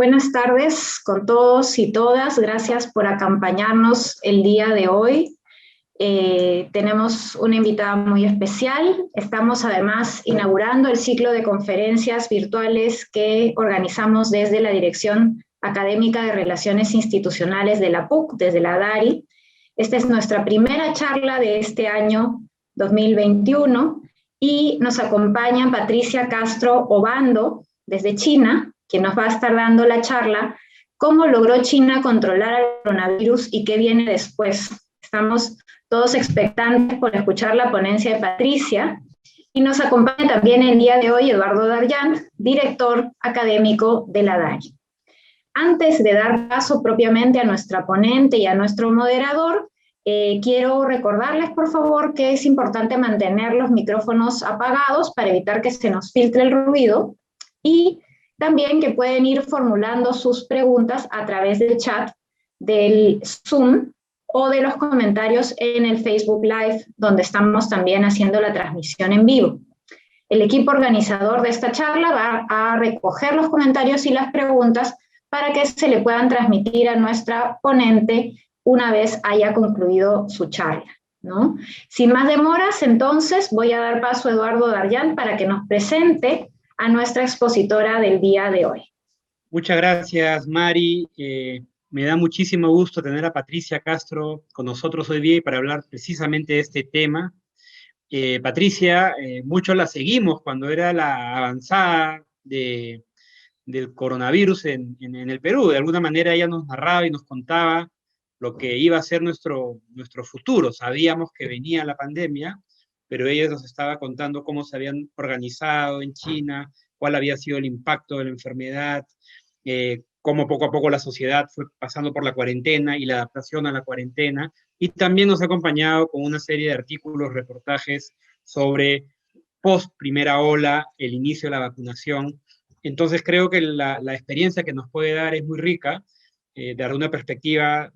Buenas tardes con todos y todas. Gracias por acompañarnos el día de hoy. Tenemos una invitada muy especial. Estamos además inaugurando el ciclo de conferencias virtuales que organizamos desde la Dirección Académica de Relaciones Institucionales de la PUC, desde la DARI. Esta es nuestra primera charla de este año 2021 y nos acompaña Patricia Castro Obando desde China, que nos va a estar dando la charla ¿Cómo logró China controlar el coronavirus y qué viene después? Estamos todos expectantes por escuchar la ponencia de Patricia. Y nos acompaña también el día de hoy Eduardo Daryan, director académico de la DARI. Antes de dar paso propiamente a nuestra ponente y a nuestro moderador, quiero recordarles, por favor, que es importante mantener los micrófonos apagados para evitar que se nos filtre el ruido y también que pueden ir formulando sus preguntas a través del chat del Zoom o de los comentarios en el Facebook Live, donde estamos también haciendo la transmisión en vivo. El equipo organizador de esta charla va a recoger los comentarios y las preguntas para que se le puedan transmitir a nuestra ponente una vez haya concluido su charla, ¿no? Sin más demoras, entonces, voy a dar paso a Eduardo Daryan para que nos presente a nuestra expositora del día de hoy. Muchas gracias, Mari. Me da muchísimo gusto tener a Patricia Castro con nosotros hoy día para hablar precisamente de este tema. Patricia, muchos la seguimos cuando era la avanzada del coronavirus en el Perú. De alguna manera ella nos narraba y nos contaba lo que iba a ser nuestro futuro. Sabíamos que venía la pandemia, pero ella nos estaba contando cómo se habían organizado en China, cuál había sido el impacto de la enfermedad, cómo poco a poco la sociedad fue pasando por la cuarentena y la adaptación a la cuarentena, y también nos ha acompañado con una serie de artículos, reportajes sobre post primera ola, el inicio de la vacunación. Entonces creo que la experiencia que nos puede dar es muy rica, desde una perspectiva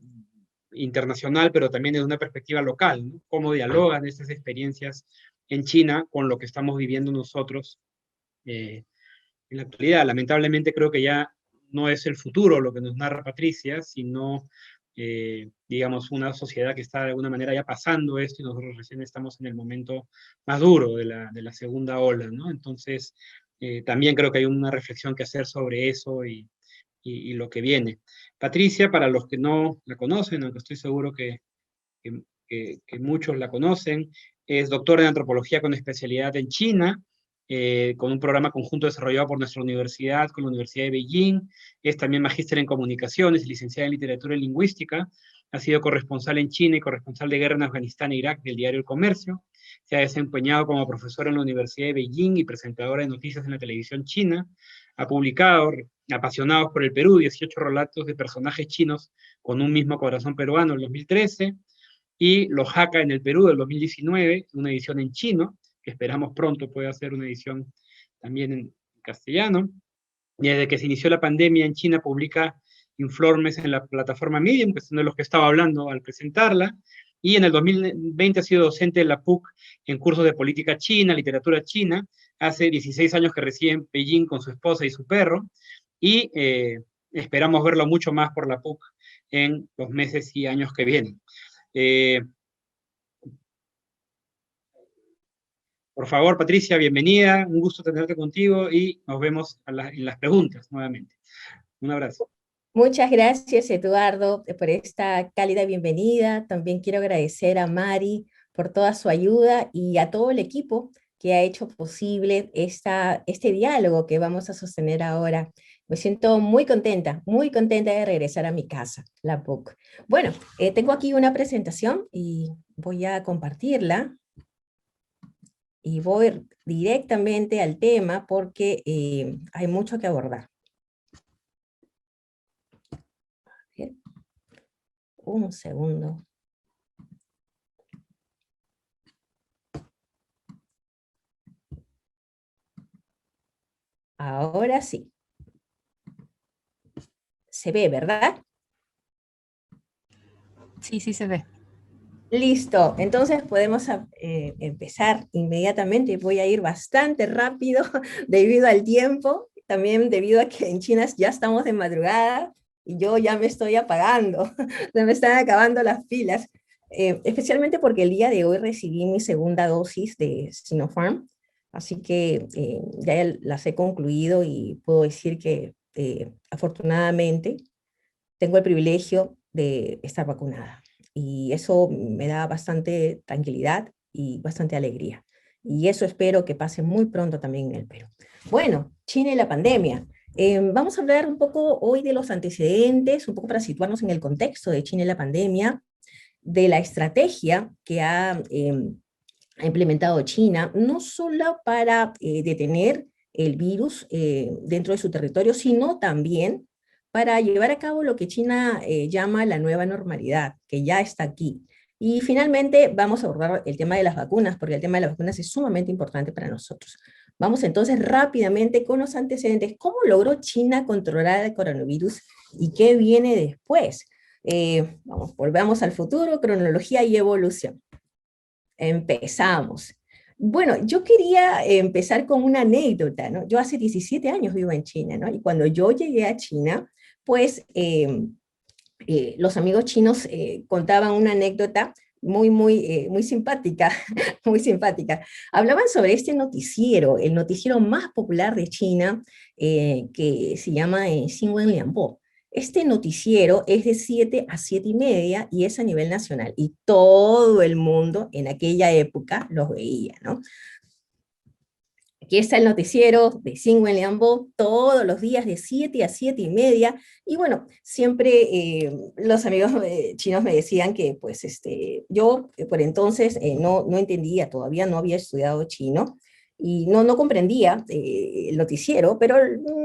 internacional, pero también desde una perspectiva local, ¿no? Cómo dialogan esas experiencias en China con lo que estamos viviendo nosotros en la actualidad. Lamentablemente creo que ya no es el futuro lo que nos narra Patricia, sino, digamos, una sociedad que está de alguna manera ya pasando esto y nosotros recién estamos en el momento más duro de la segunda ola, ¿no? Entonces, también creo que hay una reflexión que hacer sobre eso y lo que viene. Patricia, para los que no la conocen, aunque estoy seguro que muchos la conocen, es doctora en antropología con especialidad en China, con un programa conjunto desarrollado por nuestra universidad, con la Universidad de Beijing. Es también magíster en comunicaciones, licenciada en literatura y lingüística. Ha sido corresponsal en China y corresponsal de guerra en Afganistán e Irak del diario El Comercio. Se ha desempeñado como profesora en la Universidad de Beijing y presentadora de noticias en la televisión china. Ha publicado, Apasionados por el Perú, 18 relatos de personajes chinos con un mismo corazón peruano en 2013, y Los Hakka en el Perú del 2019, una edición en chino, que esperamos pronto pueda hacer una edición también en castellano. Y desde que se inició la pandemia en China publica informes en la plataforma Medium, que son de los que estaba hablando al presentarla, y en el 2020 ha sido docente de la PUC en cursos de política china, literatura china. Hace 16 años que reside en Beijing con su esposa y su perro, y esperamos verlo mucho más por la PUC en los meses y años que vienen. Por favor, Patricia, bienvenida, un gusto tenerte contigo y nos vemos en las preguntas nuevamente. Un abrazo. Muchas gracias, Eduardo, por esta cálida bienvenida. También quiero agradecer a Mari por toda su ayuda y a todo el equipo que ha hecho posible este diálogo que vamos a sostener ahora. Me siento muy contenta de regresar a mi casa, la PUC. Bueno, tengo aquí una presentación y voy a compartirla. Y voy directamente al tema porque hay mucho que abordar. Un segundo. Ahora sí. Se ve, ¿verdad? Sí, sí se ve. Listo, entonces podemos empezar inmediatamente. Voy a ir bastante rápido debido al tiempo también debido a que en China ya estamos de madrugada y yo ya me estoy apagando, se me están acabando las pilas, especialmente porque el día de hoy recibí mi segunda dosis de Sinopharm, así que ya las he concluido y puedo decir que afortunadamente tengo el privilegio de estar vacunada y eso me da bastante tranquilidad y bastante alegría. Y eso espero que pase muy pronto también en el Perú. Bueno, China y la pandemia. Vamos a hablar un poco hoy de los antecedentes, un poco para situarnos en el contexto de China y la pandemia, de la estrategia que ha implementado China, no solo para detener el virus dentro de su territorio, sino también para llevar a cabo lo que China llama la nueva normalidad, que ya está aquí. Y finalmente vamos a abordar el tema de las vacunas, porque el tema de las vacunas es sumamente importante para nosotros. Vamos entonces rápidamente con los antecedentes. ¿Cómo logró China controlar el coronavirus y qué viene después? Volvamos al futuro, cronología y evolución. Empezamos. Bueno, yo quería empezar con una anécdota, ¿no? Yo hace 17 años vivo en China, ¿no? Y cuando yo llegué a China, pues los amigos chinos contaban una anécdota muy simpática, muy simpática. Hablaban sobre este noticiero, el noticiero más popular de China, que se llama Xinwen Lianbo. Este noticiero es de 7 a 7 y media y es a nivel nacional. Y todo el mundo en aquella época los veía, ¿no? Aquí está el noticiero de Xinwen Lianbo todos los días de 7 a 7 y media. Y bueno, siempre los amigos chinos me decían que pues yo por entonces no entendía, todavía no había estudiado chino y no comprendía el noticiero, pero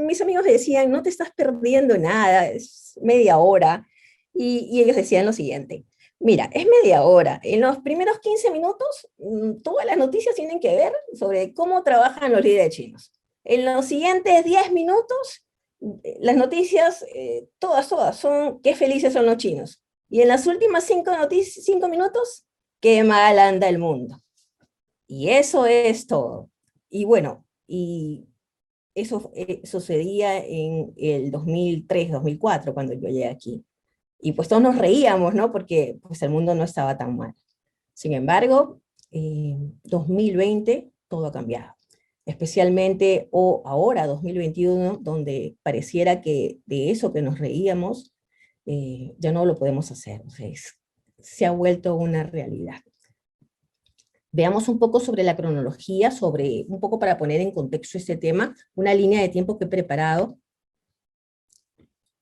mis amigos me decían, no te estás perdiendo nada, es media hora. Y ellos decían lo siguiente. Mira, es media hora. En los primeros 15 minutos, todas las noticias tienen que ver sobre cómo trabajan los líderes chinos. En los siguientes 10 minutos, las noticias, todas son qué felices son los chinos. Y en las últimas 5 minutos, qué mal anda el mundo. Y eso es todo. Y bueno, y eso sucedía en el 2003, 2004, cuando yo llegué aquí. Y pues todos nos reíamos, ¿no? Porque pues el mundo no estaba tan mal. Sin embargo, 2020 todo ha cambiado. Especialmente ahora, 2021, donde pareciera que de eso que nos reíamos, ya no lo podemos hacer. O sea, se ha vuelto una realidad. Veamos un poco sobre la cronología, un poco para poner en contexto este tema, una línea de tiempo que he preparado.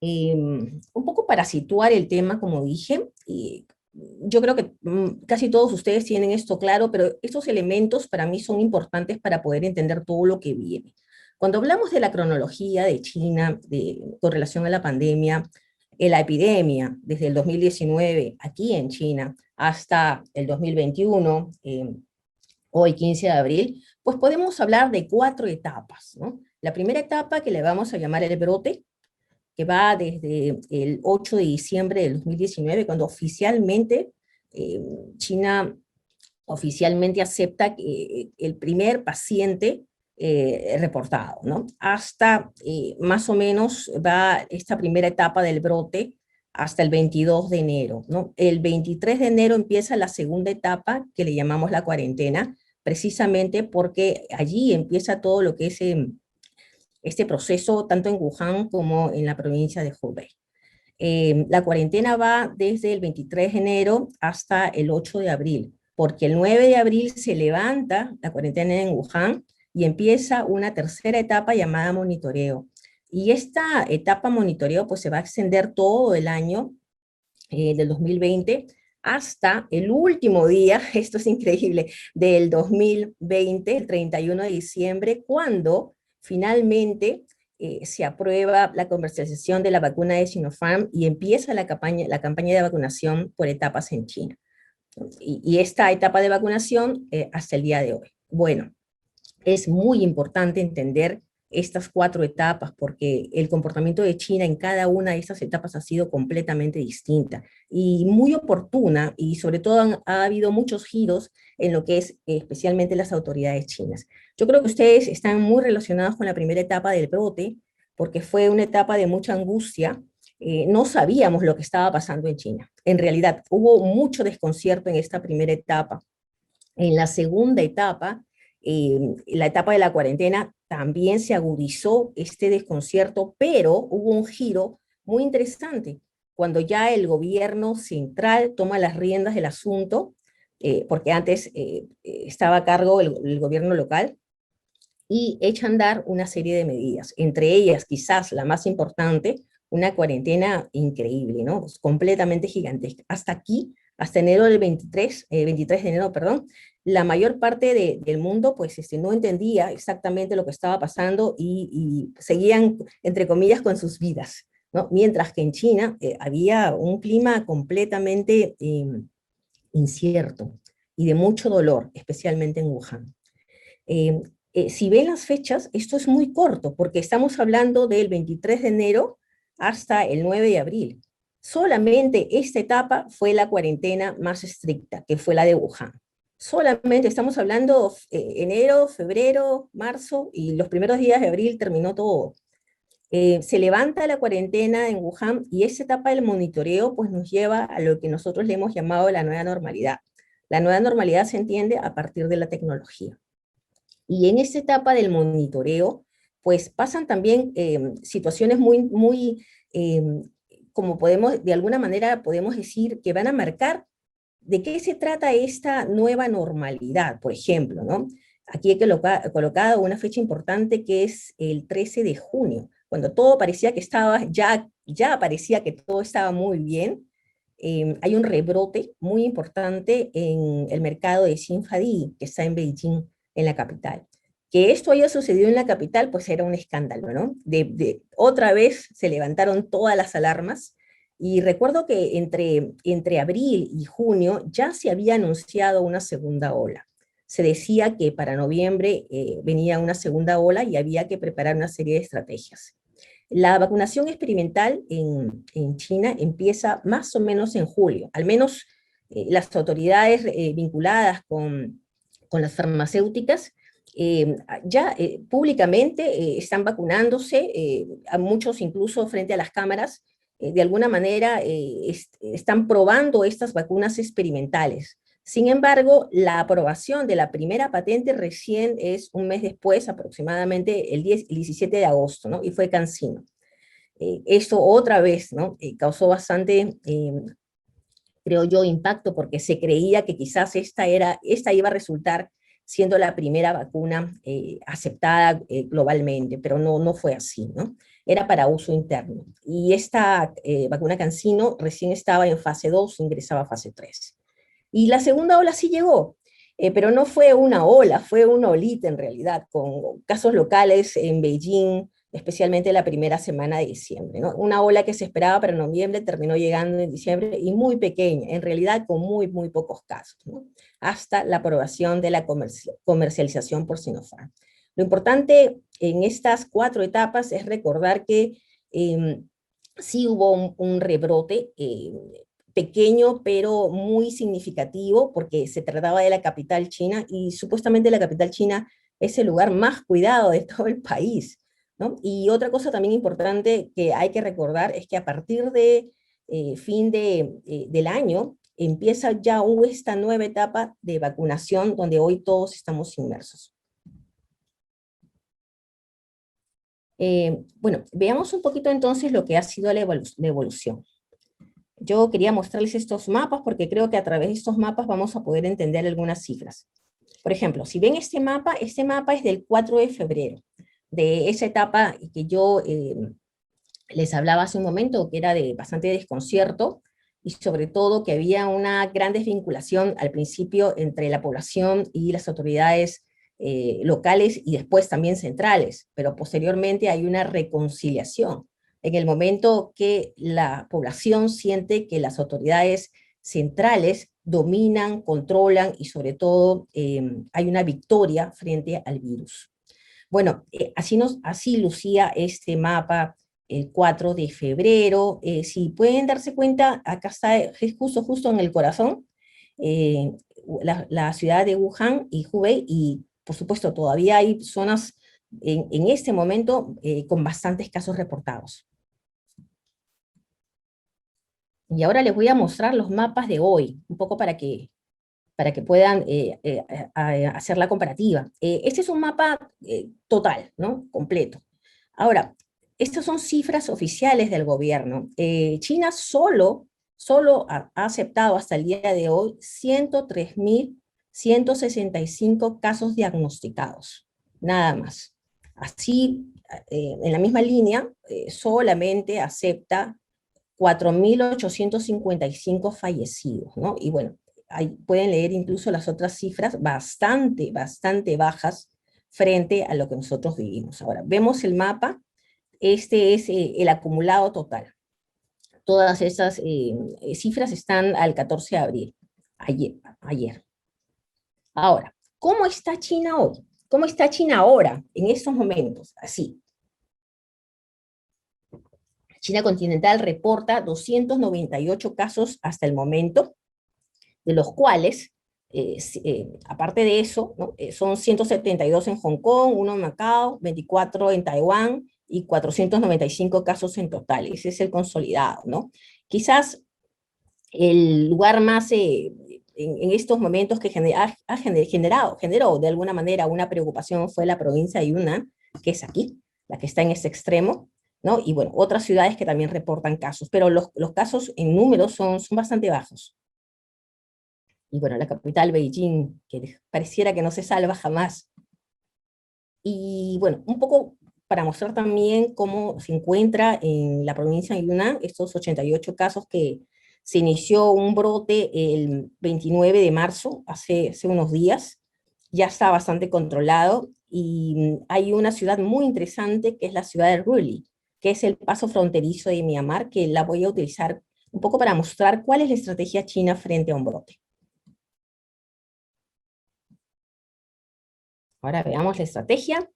Un poco para situar el tema, como dije, yo creo que casi todos ustedes tienen esto claro, pero estos elementos para mí son importantes para poder entender todo lo que viene. Cuando hablamos de la cronología de China con relación a la pandemia, la epidemia, desde el 2019 aquí en China hasta el 2021, hoy 15 de abril, pues podemos hablar de 4 etapas, ¿no? La primera etapa, que le vamos a llamar el brote, que va desde el 8 de diciembre del 2019, cuando oficialmente China oficialmente acepta el primer paciente reportado, ¿no? Hasta más o menos va esta primera etapa del brote hasta el 22 de enero, ¿no? El 23 de enero empieza la segunda etapa, que le llamamos la cuarentena, precisamente porque allí empieza todo lo que es este proceso tanto en Wuhan como en la provincia de Hubei. La cuarentena va desde el 23 de enero hasta el 8 de abril, porque el 9 de abril se levanta la cuarentena en Wuhan y empieza una tercera etapa llamada monitoreo. Y esta etapa monitoreo pues se va a extender todo el año del 2020 hasta el último día, esto es increíble, del 2020, el 31 de diciembre, cuando finalmente se aprueba la comercialización de la vacuna de Sinopharm y empieza la campaña de vacunación por etapas en China. Y esta etapa de vacunación hasta el día de hoy. Bueno, es muy importante entender estas 4 etapas, porque el comportamiento de China en cada una de estas etapas ha sido completamente distinta y muy oportuna, y sobre todo ha habido muchos giros en lo que es especialmente las autoridades chinas. Yo creo que ustedes están muy relacionados con la primera etapa del brote, porque fue una etapa de mucha angustia. No sabíamos lo que estaba pasando en China. En realidad, hubo mucho desconcierto en esta primera etapa. En la segunda etapa, la etapa de la cuarentena, también se agudizó este desconcierto, pero hubo un giro muy interesante, cuando ya el gobierno central toma las riendas del asunto, porque antes estaba a cargo el gobierno local, y echa a andar una serie de medidas, entre ellas quizás la más importante, una cuarentena increíble, ¿no? Pues completamente gigantesca. Hasta aquí, hasta enero del 23 de enero, perdón, la mayor parte del mundo pues no entendía exactamente lo que estaba pasando y seguían, entre comillas, con sus vidas, ¿no? Mientras que en China había un clima completamente incierto y de mucho dolor, especialmente en Wuhan. Eh, si ven las fechas, esto es muy corto, porque estamos hablando del 23 de enero hasta el 9 de abril. Solamente esta etapa fue la cuarentena más estricta, que fue la de Wuhan. Solamente estamos hablando enero, febrero, marzo, y los primeros días de abril terminó todo. Se levanta la cuarentena en Wuhan, y esa etapa del monitoreo pues nos lleva a lo que nosotros le hemos llamado la nueva normalidad. La nueva normalidad se entiende a partir de la tecnología. Y en esta etapa del monitoreo, pues pasan también situaciones eh, como podemos, de alguna manera podemos decir, que van a marcar de qué se trata esta nueva normalidad, por ejemplo, ¿no? Aquí he colocado una fecha importante, que es el 13 de junio, cuando todo parecía que estaba, ya parecía que todo estaba muy bien. Hay un rebrote muy importante en el mercado de Xinfadi, que está en Beijing, en la capital. Que esto haya sucedido en la capital, pues era un escándalo, ¿no? Otra vez se levantaron todas las alarmas, y recuerdo que entre abril y junio ya se había anunciado una segunda ola. Se decía que para noviembre venía una segunda ola y había que preparar una serie de estrategias. La vacunación experimental en China empieza más o menos en julio, al menos las autoridades vinculadas con las farmacéuticas ya públicamente están vacunándose, a muchos incluso frente a las cámaras, de alguna manera están probando estas vacunas experimentales. Sin embargo, la aprobación de la primera patente recién es un mes después, aproximadamente el 17 de agosto, ¿no? Y fue CanSino. Esto otra vez, ¿no? Causó bastante, creo yo, impacto, porque se creía que quizás esta iba a resultar siendo la primera vacuna aceptada globalmente, pero no fue así, ¿no? Era para uso interno. Y esta vacuna CanSino recién estaba en fase 2, ingresaba a fase 3. Y la segunda ola sí llegó, pero no fue una ola, fue una olita en realidad, con casos locales en Beijing, especialmente la primera semana de diciembre, ¿no? Una ola que se esperaba para noviembre terminó llegando en diciembre, y muy pequeña, en realidad con muy pocos casos, ¿no? Hasta la aprobación de la comercialización por Sinopharm. Lo importante en estas 4 etapas es recordar que sí hubo un rebrote pequeño, pero muy significativo, porque se trataba de la capital china, y supuestamente la capital china es el lugar más cuidado de todo el país, ¿no? Y otra cosa también importante que hay que recordar es que a partir de fin del año empieza ya esta nueva etapa de vacunación, donde hoy todos estamos inmersos. Bueno, veamos un poquito entonces lo que ha sido la evolución. Yo quería mostrarles estos mapas, porque creo que a través de estos mapas vamos a poder entender algunas cifras. Por ejemplo, si ven este mapa es del 4 de febrero, de esa etapa que yo les hablaba hace un momento, que era de bastante desconcierto, y sobre todo que había una gran desvinculación al principio entre la población y las autoridades locales, y después también centrales, pero posteriormente hay una reconciliación en el momento que la población siente que las autoridades centrales dominan, controlan, y sobre todo hay una victoria frente al virus. Bueno, así lucía este mapa el 4 de febrero. Si pueden darse cuenta, acá está justo en el corazón, eh, la ciudad de Wuhan y Hubei, y por supuesto todavía hay zonas en este momento con bastantes casos reportados. Y ahora les voy a mostrar los mapas de hoy, un poco para que puedan hacer la comparativa. Este es un mapa total, ¿no? Completo. Ahora, estas son cifras oficiales del gobierno. China solo ha aceptado hasta el día de hoy 103.165 casos diagnosticados, nada más. Así, en la misma línea, solamente acepta 4.855 fallecidos, ¿no? Y bueno, ahí pueden leer incluso las otras cifras bastante bajas frente a lo que nosotros vivimos. Ahora, vemos el mapa, este es el acumulado total. Todas esas cifras están al 14 de abril, ayer. Ahora, ¿cómo está China hoy? ¿Cómo está China ahora, en estos momentos? Así. China continental reporta 298 casos hasta el momento, de los cuales, aparte de eso, ¿no? Son 172 en Hong Kong, 1 en Macao, 24 en Taiwán y 495 casos en total. Ese es el consolidado, ¿no? Quizás el lugar más en estos momentos que generó de alguna manera una preocupación fue la provincia de Yunnan, que es aquí, la que está en este extremo, ¿no? Y bueno, otras ciudades que también reportan casos, pero los casos en números son bastante bajos. Y bueno, la capital, Beijing, que pareciera que no se salva jamás. Y bueno, un poco para mostrar también cómo se encuentra en la provincia de Yunnan estos 88 casos que se inició un brote el 29 de marzo, hace unos días, ya está bastante controlado, y hay una ciudad muy interesante que es la ciudad de Ruli, que es el paso fronterizo de Myanmar, que la voy a utilizar un poco para mostrar cuál es la estrategia china frente a un brote. Ahora veamos la estrategia.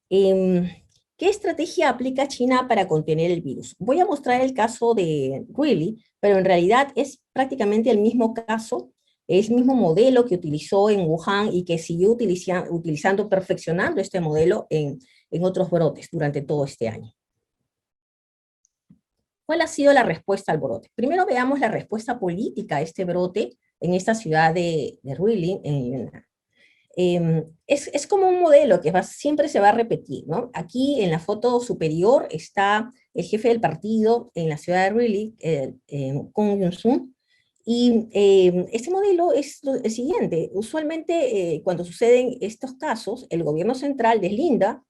¿Qué estrategia aplica China para contener el virus? Voy a mostrar el caso de Really, pero en realidad es prácticamente el mismo caso, es el mismo modelo que utilizó en Wuhan y que siguió utilizando, perfeccionando este modelo en otros brotes durante todo este año. ¿Cuál ha sido la respuesta al brote? Primero veamos la respuesta política a este brote en esta ciudad de Really, en Yunnan. Es como un modelo que siempre se va a repetir, ¿no? Aquí en la foto superior está el jefe del partido en la ciudad de Really, Kong Yun-sun, y este modelo es el siguiente. Usualmente cuando suceden estos casos, el gobierno central deslinda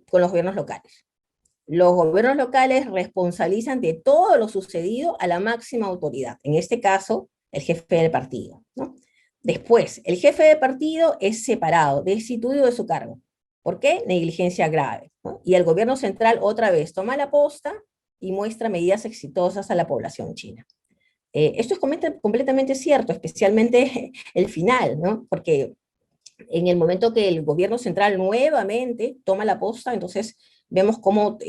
con los gobiernos locales. Los gobiernos locales responsabilizan de todo lo sucedido a la máxima autoridad, en este caso, el jefe del partido, ¿no? Después, el jefe de partido es separado, destituido de su cargo. ¿Por qué? Negligencia grave, ¿no? Y el gobierno central otra vez toma la posta y muestra medidas exitosas a la población china. Esto es completamente cierto, especialmente el final, ¿no? Porque en el momento que el gobierno central nuevamente toma la posta, entonces vemos cómo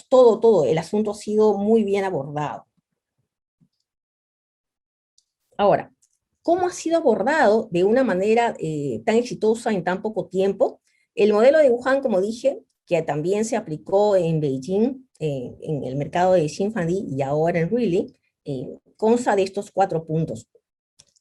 todo el asunto ha sido muy bien abordado. Ahora, ¿cómo ha sido abordado de una manera tan exitosa en tan poco tiempo? El modelo de Wuhan, como dije, que también se aplicó en Beijing, en el mercado de Xinfandi y ahora en Really, consta de estos 4 puntos,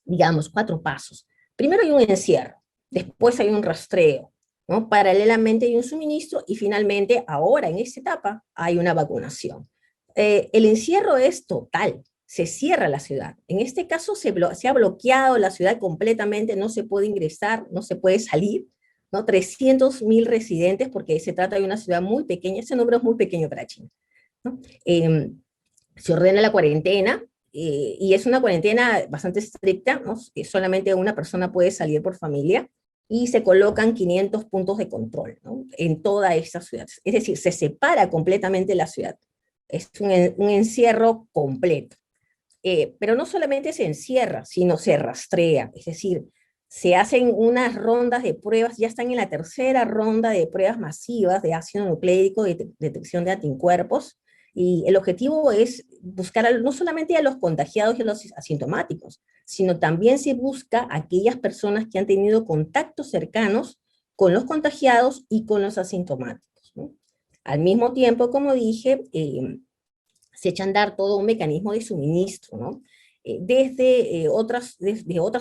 digamos, 4 pasos. Primero hay un encierro, después hay un rastreo, ¿no? Paralelamente hay un suministro y finalmente, ahora en esta etapa, hay una vacunación. El encierro es total. Se cierra la ciudad. En este caso se ha bloqueado la ciudad completamente, no se puede ingresar, no se puede salir, ¿no? 300.000 residentes, porque se trata de una ciudad muy pequeña, ese número es muy pequeño para China, ¿no? Se ordena la cuarentena, y es una cuarentena bastante estricta, ¿no? Solamente una persona puede salir por familia, y se colocan 500 puntos de control, ¿no? En toda esta ciudad. Es decir, se separa completamente la ciudad. Es un encierro completo. Pero no solamente se encierra, sino se rastrea, es decir, se hacen unas rondas de pruebas, ya están en la tercera ronda de pruebas masivas de ácido nucleico, de detección de anticuerpos, y el objetivo es buscar no solamente a los contagiados y a los asintomáticos, sino también se busca a aquellas personas que han tenido contactos cercanos con los contagiados y con los asintomáticos, ¿no? Al mismo tiempo, como dije, se echa a andar todo un mecanismo de suministro, ¿no? Desde otras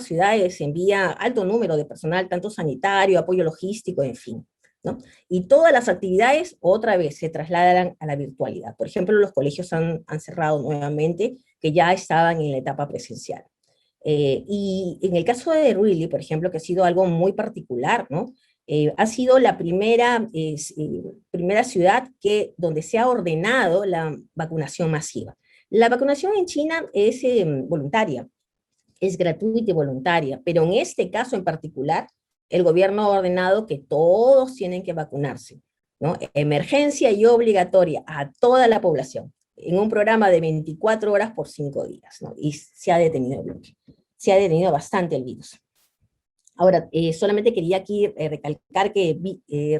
ciudades se envía alto número de personal, tanto sanitario, apoyo logístico, en fin, ¿no? Y todas las actividades otra vez se trasladan a la virtualidad. Por ejemplo, los colegios han cerrado nuevamente, que ya estaban en la etapa presencial. Y en el caso de Ruili, por ejemplo, que ha sido algo muy particular, ¿no? Ha sido la primera ciudad donde se ha ordenado la vacunación masiva. La vacunación en China es voluntaria, es gratuita y voluntaria, pero en este caso en particular, el gobierno ha ordenado que todos tienen que vacunarse, ¿no? Emergencia y obligatoria a toda la población, en un programa de 24 horas por 5 días, ¿no? Y se ha detenido bastante el virus. Ahora, solamente quería aquí recalcar que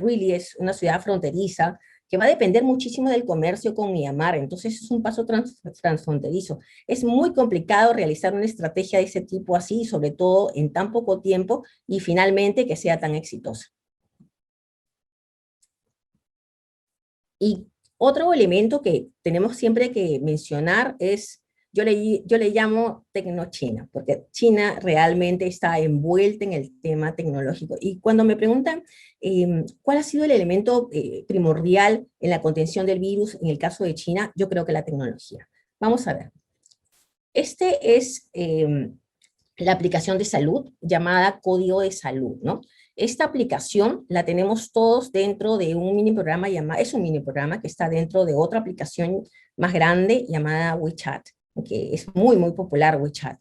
Ruili es una ciudad fronteriza que va a depender muchísimo del comercio con Myanmar, entonces es un paso transfronterizo. Es muy complicado realizar una estrategia de ese tipo así, sobre todo en tan poco tiempo, y finalmente que sea tan exitosa. Y otro elemento que tenemos siempre que mencionar es, yo le llamo Tecnochina, porque China realmente está envuelta en el tema tecnológico. Y cuando me preguntan cuál ha sido el elemento primordial en la contención del virus en el caso de China, yo creo que la tecnología. Vamos a ver. Este es la aplicación de salud llamada Código de Salud, ¿no? Esta aplicación la tenemos todos dentro de un mini programa llamado, es un mini programa que está dentro de otra aplicación más grande llamada WeChat, que es muy, muy popular WeChat.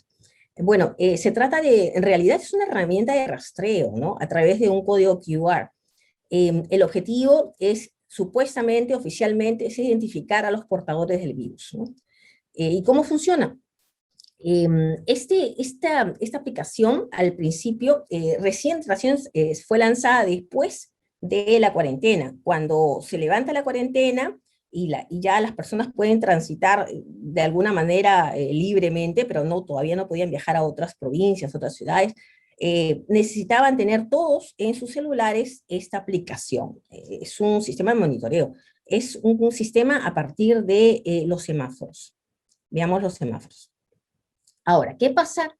Bueno, se trata en realidad es una herramienta de rastreo, ¿no? A través de un código QR. El objetivo es, supuestamente, oficialmente, es identificar a los portadores del virus, ¿no? ¿Y cómo funciona? Esta aplicación al principio recién fue lanzada después de la cuarentena, cuando se levanta la cuarentena y ya las personas pueden transitar de alguna manera libremente, pero todavía no podían viajar a otras provincias, otras ciudades. Necesitaban tener todos en sus celulares esta aplicación. Es un sistema de monitoreo, es un sistema a partir de los semáforos. Veamos los semáforos. Ahora, ¿qué pasa?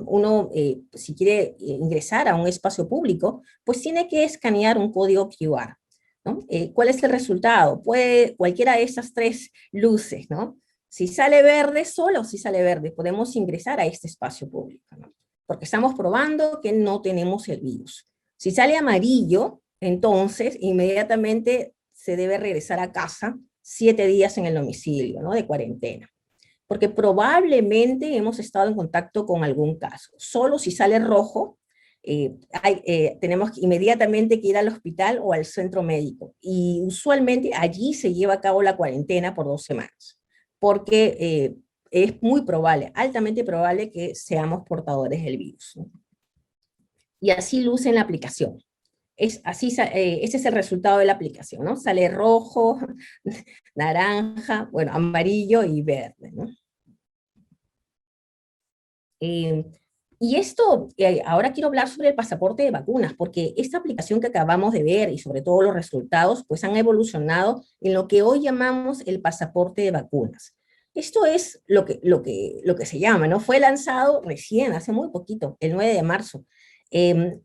Uno, si quiere ingresar a un espacio público, pues tiene que escanear un código QR, ¿no? ¿Cuál es el resultado? Puede cualquiera de esas tres luces, ¿no? Si sale verde, solo si sale verde, podemos ingresar a este espacio público, ¿no? Porque estamos probando que no tenemos el virus. Si sale amarillo, entonces inmediatamente se debe regresar a casa 7 días en el domicilio, ¿no? De cuarentena. Porque probablemente hemos estado en contacto con algún caso. Solo si sale rojo, tenemos inmediatamente que ir al hospital o al centro médico. Y usualmente allí se lleva a cabo la cuarentena por 2 semanas, porque es muy probable, altamente probable que seamos portadores del virus, ¿no? Y así luce en la aplicación. Ese es el resultado de la aplicación, ¿no? Sale rojo, naranja, bueno, amarillo y verde, ¿no? Y esto, ahora quiero hablar sobre el pasaporte de vacunas, porque esta aplicación que acabamos de ver y sobre todo los resultados, pues han evolucionado en lo que hoy llamamos el pasaporte de vacunas. Esto es lo que se llama, ¿no? Fue lanzado recién, hace muy poquito, el 9 de marzo. En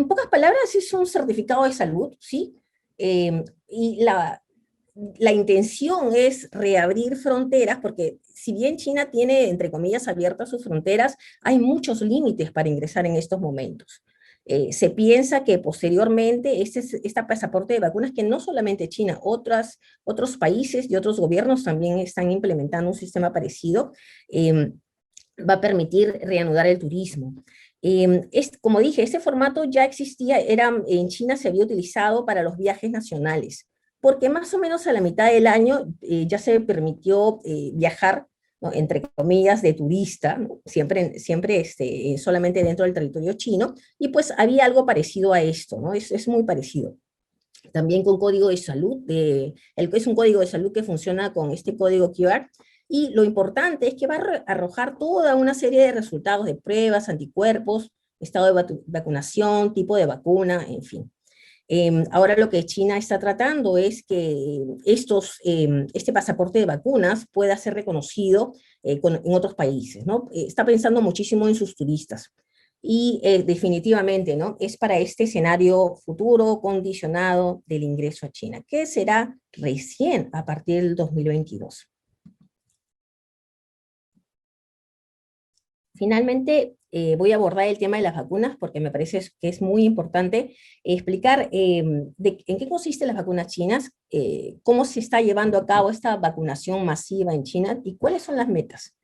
pocas palabras, es un certificado de salud, ¿sí? Y la intención es reabrir fronteras, porque si bien China tiene, entre comillas, abiertas sus fronteras, hay muchos límites para ingresar en estos momentos. Se piensa que posteriormente este pasaporte de vacunas, que no solamente China, otros países y otros gobiernos también están implementando un sistema parecido, va a permitir reanudar el turismo. Como dije, este formato ya existía, en China se había utilizado para los viajes nacionales, porque más o menos a la mitad del año ya se permitió viajar ¿no? Entre comillas, de turista, ¿no? Siempre solamente dentro del territorio chino, y pues había algo parecido a esto, ¿no? Es muy parecido. También con código de salud, es un código de salud que funciona con este código QR, y lo importante es que va a arrojar toda una serie de resultados de pruebas, anticuerpos, estado de vacunación, tipo de vacuna, en fin. Ahora lo que China está tratando es que este pasaporte de vacunas pueda ser reconocido en otros países, ¿no? Está pensando muchísimo en sus turistas. Y definitivamente, ¿no? Es para este escenario futuro condicionado del ingreso a China, que será recién a partir del 2022. Finalmente, voy a abordar el tema de las vacunas porque me parece que es muy importante explicar en qué consisten las vacunas chinas, cómo se está llevando a cabo esta vacunación masiva en China y cuáles son las metas.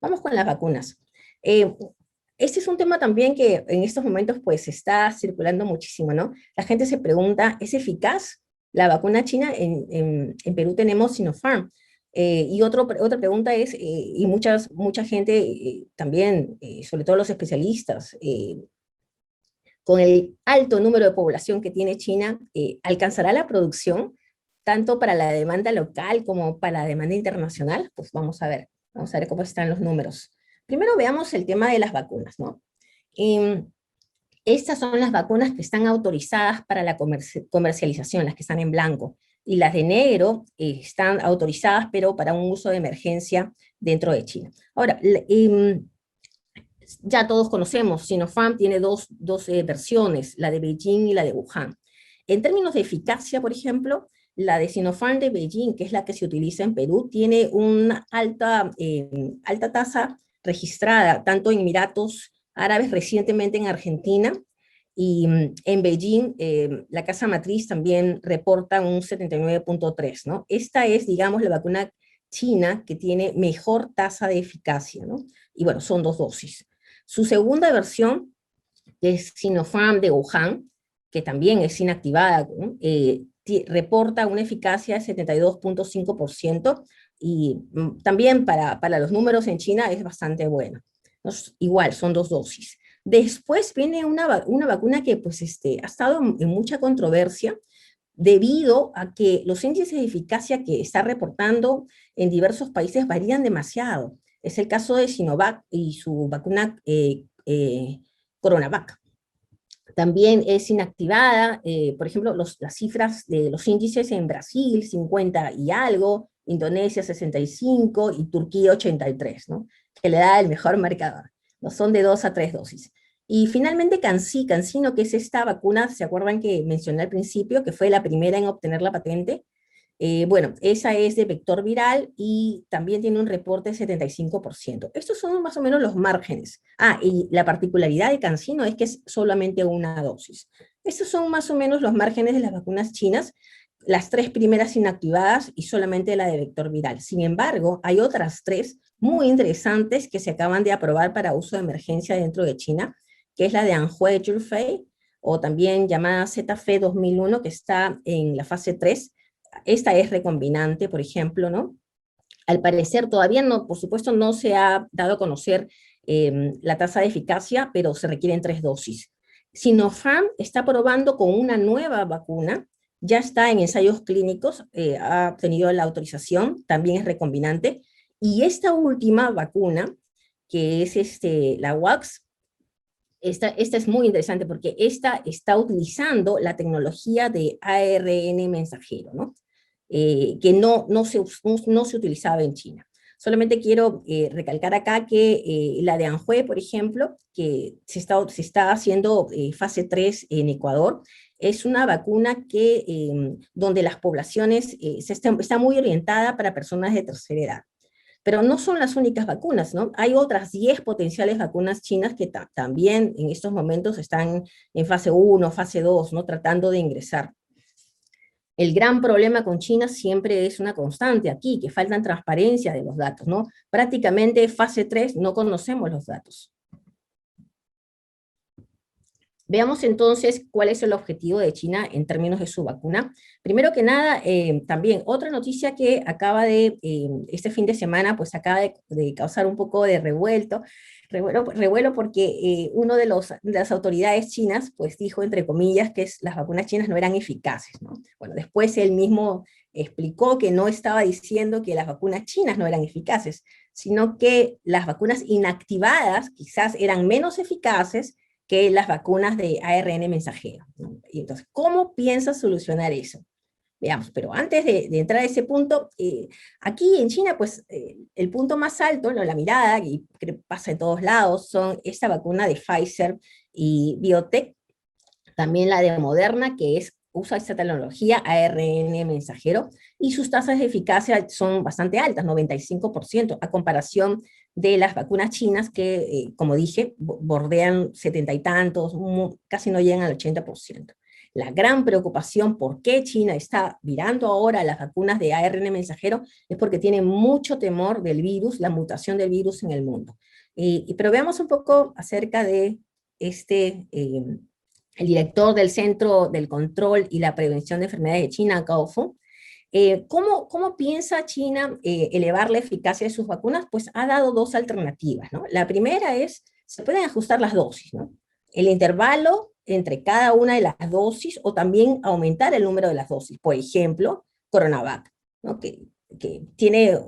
Vamos con las vacunas. Este es un tema también que en estos momentos pues está circulando muchísimo, ¿no? La gente se pregunta, ¿es eficaz la vacuna china? En Perú tenemos Sinopharm. Y otra pregunta es, y mucha gente también, sobre todo los especialistas, con el alto número de población que tiene China, ¿alcanzará la producción tanto para la demanda local como para la demanda internacional? Pues vamos a ver cómo están los números. Primero veamos el tema de las vacunas, ¿no? Estas son las vacunas que están autorizadas para la comercialización, las que están en blanco, y las de negro están autorizadas, pero para un uso de emergencia dentro de China. Ahora, ya todos conocemos, Sinopharm tiene dos versiones, la de Beijing y la de Wuhan. En términos de eficacia, por ejemplo, la de Sinopharm de Beijing, que es la que se utiliza en Perú, tiene una alta tasa registrada, tanto en Emiratos Árabes, recientemente en Argentina, y en Beijing, la casa matriz también reporta un 79.3, ¿no? Esta es, digamos, la vacuna china que tiene mejor tasa de eficacia, ¿no? Y bueno, son 2 dosis. Su segunda versión, que es Sinopharm de Wuhan, que también es inactivada, ¿no? Reporta una eficacia de 72.5%, y también para los números en China es bastante buena. Igual, son 2 dosis. Después viene una vacuna que pues, ha estado en mucha controversia debido a que los índices de eficacia que está reportando en diversos países varían demasiado. Es el caso de Sinovac y su vacuna Coronavac. También es inactivada, por ejemplo, las cifras de los índices en Brasil, 50 y algo, Indonesia 65 y Turquía 83, ¿no? Que le da el mejor marcador. No son de 2 a 3 dosis. Y finalmente CanSino, que es esta vacuna, ¿se acuerdan que mencioné al principio, que fue la primera en obtener la patente? Bueno, esa es de vector viral y también tiene un reporte de 75%. Estos son más o menos los márgenes. Y la particularidad de CanSino es que es solamente una dosis. Estos son más o menos los márgenes de las vacunas chinas, las 3 primeras inactivadas y solamente la de vector viral. Sin embargo, hay otras 3 muy interesantes que se acaban de aprobar para uso de emergencia dentro de China, que es la de Anhui Zhifei, o también llamada ZF 2001, que está en la fase 3. Esta es recombinante, por ejemplo, ¿no? Al parecer todavía no, por supuesto, no se ha dado a conocer la tasa de eficacia, pero se requieren 3 dosis. Sinopharm está probando con una nueva vacuna, ya está en ensayos clínicos, ha obtenido la autorización, también es recombinante, y esta última vacuna, que es la Wax, esta es muy interesante porque esta está utilizando la tecnología de ARN mensajero, ¿no? Que no se utilizaba en China. Solamente quiero recalcar acá que la de Anhui, por ejemplo, que se está haciendo fase 3 en Ecuador, es una vacuna donde las poblaciones está muy orientada para personas de tercera edad. Pero no son las únicas vacunas, ¿no? Hay otras 10 potenciales vacunas chinas que también en estos momentos están en fase 1, fase 2, ¿no? Tratando de ingresar. El gran problema con China siempre es una constante aquí, que faltan transparencia de los datos, ¿no? Prácticamente fase 3 no conocemos los datos. Veamos entonces cuál es el objetivo de China en términos de su vacuna. Primero que nada, también otra noticia que acaba de, este fin de semana, pues acaba de causar un poco de revuelo porque uno de las autoridades chinas, pues dijo, entre comillas, que las vacunas chinas no eran eficaces, ¿no? Bueno, después él mismo explicó que no estaba diciendo que las vacunas chinas no eran eficaces, sino que las vacunas inactivadas quizás eran menos eficaces que las vacunas de ARN mensajero, ¿no? Y entonces, ¿cómo piensa solucionar eso? Veamos, pero antes de entrar a ese punto, aquí en China, pues el punto más alto, ¿no? La mirada, y que pasa en todos lados, son esta vacuna de Pfizer y BioNTech, también la de Moderna, que usa esta tecnología ARN mensajero, y sus tasas de eficacia son bastante altas, 95%, a comparación de las vacunas chinas que, como dije, bordean 70 y tantos, casi no llegan al 80%. La gran preocupación por qué China está virando ahora a las vacunas de ARN mensajero es porque tiene mucho temor del virus, la mutación del virus en el mundo. Pero veamos un poco acerca de el director del Centro del Control y la Prevención de Enfermedades de China, Gao Fu. ¿Cómo piensa China elevar la eficacia de sus vacunas? Pues ha dado dos alternativas, ¿no? La primera es, se pueden ajustar las dosis, ¿no? El intervalo entre cada una de las dosis, o también aumentar el número de las dosis. Por ejemplo, CoronaVac, ¿no? que tiene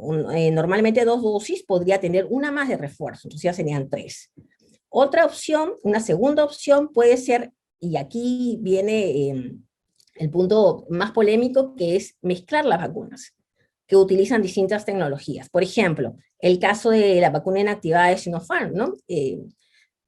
normalmente 2 dosis, podría tener una más de refuerzo, entonces ya serían 3. Otra opción, una segunda opción puede ser, y aquí viene el punto más polémico, que es mezclar las vacunas, que utilizan distintas tecnologías. Por ejemplo, el caso de la vacuna inactivada de Sinopharm, ¿no?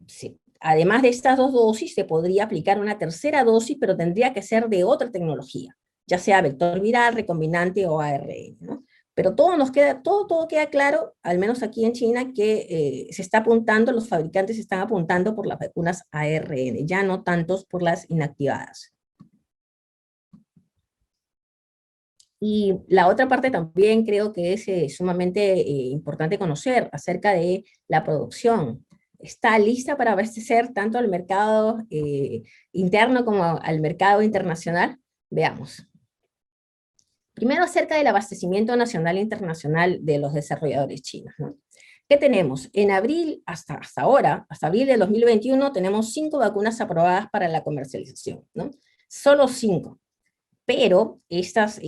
Sí, además de estas 2 dosis, se podría aplicar una tercera dosis, pero tendría que ser de otra tecnología, ya sea vector viral, recombinante o ARN, ¿no? Pero todo queda claro, al menos aquí en China, que se está apuntando, los fabricantes están apuntando por las vacunas ARN, ya no tantos por las inactivadas. Y la otra parte también creo que es sumamente importante conocer acerca de la producción. ¿Está lista para abastecer tanto al mercado interno como al mercado internacional? Veamos. Primero, acerca del abastecimiento nacional e internacional de los desarrolladores chinos, ¿no? ¿Qué tenemos? En abril, hasta ahora, hasta abril de 2021, tenemos 5 vacunas aprobadas para la comercialización, ¿no? Solo 5. Pero estas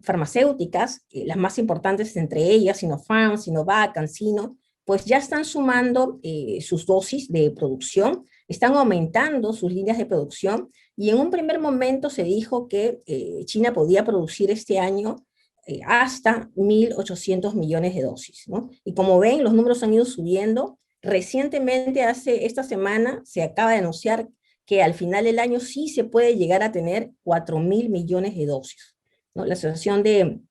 farmacéuticas, las más importantes entre ellas, Sinopharm, Sinovac, CanSino, pues ya están sumando sus dosis de producción, están aumentando sus líneas de producción, y en un primer momento se dijo que China podía producir este año hasta 1.800 millones de dosis, ¿no? Y como ven, los números han ido subiendo. Recientemente, esta semana, se acaba de anunciar que al final del año sí se puede llegar a tener 4.000 millones de dosis, ¿no? La Asociación de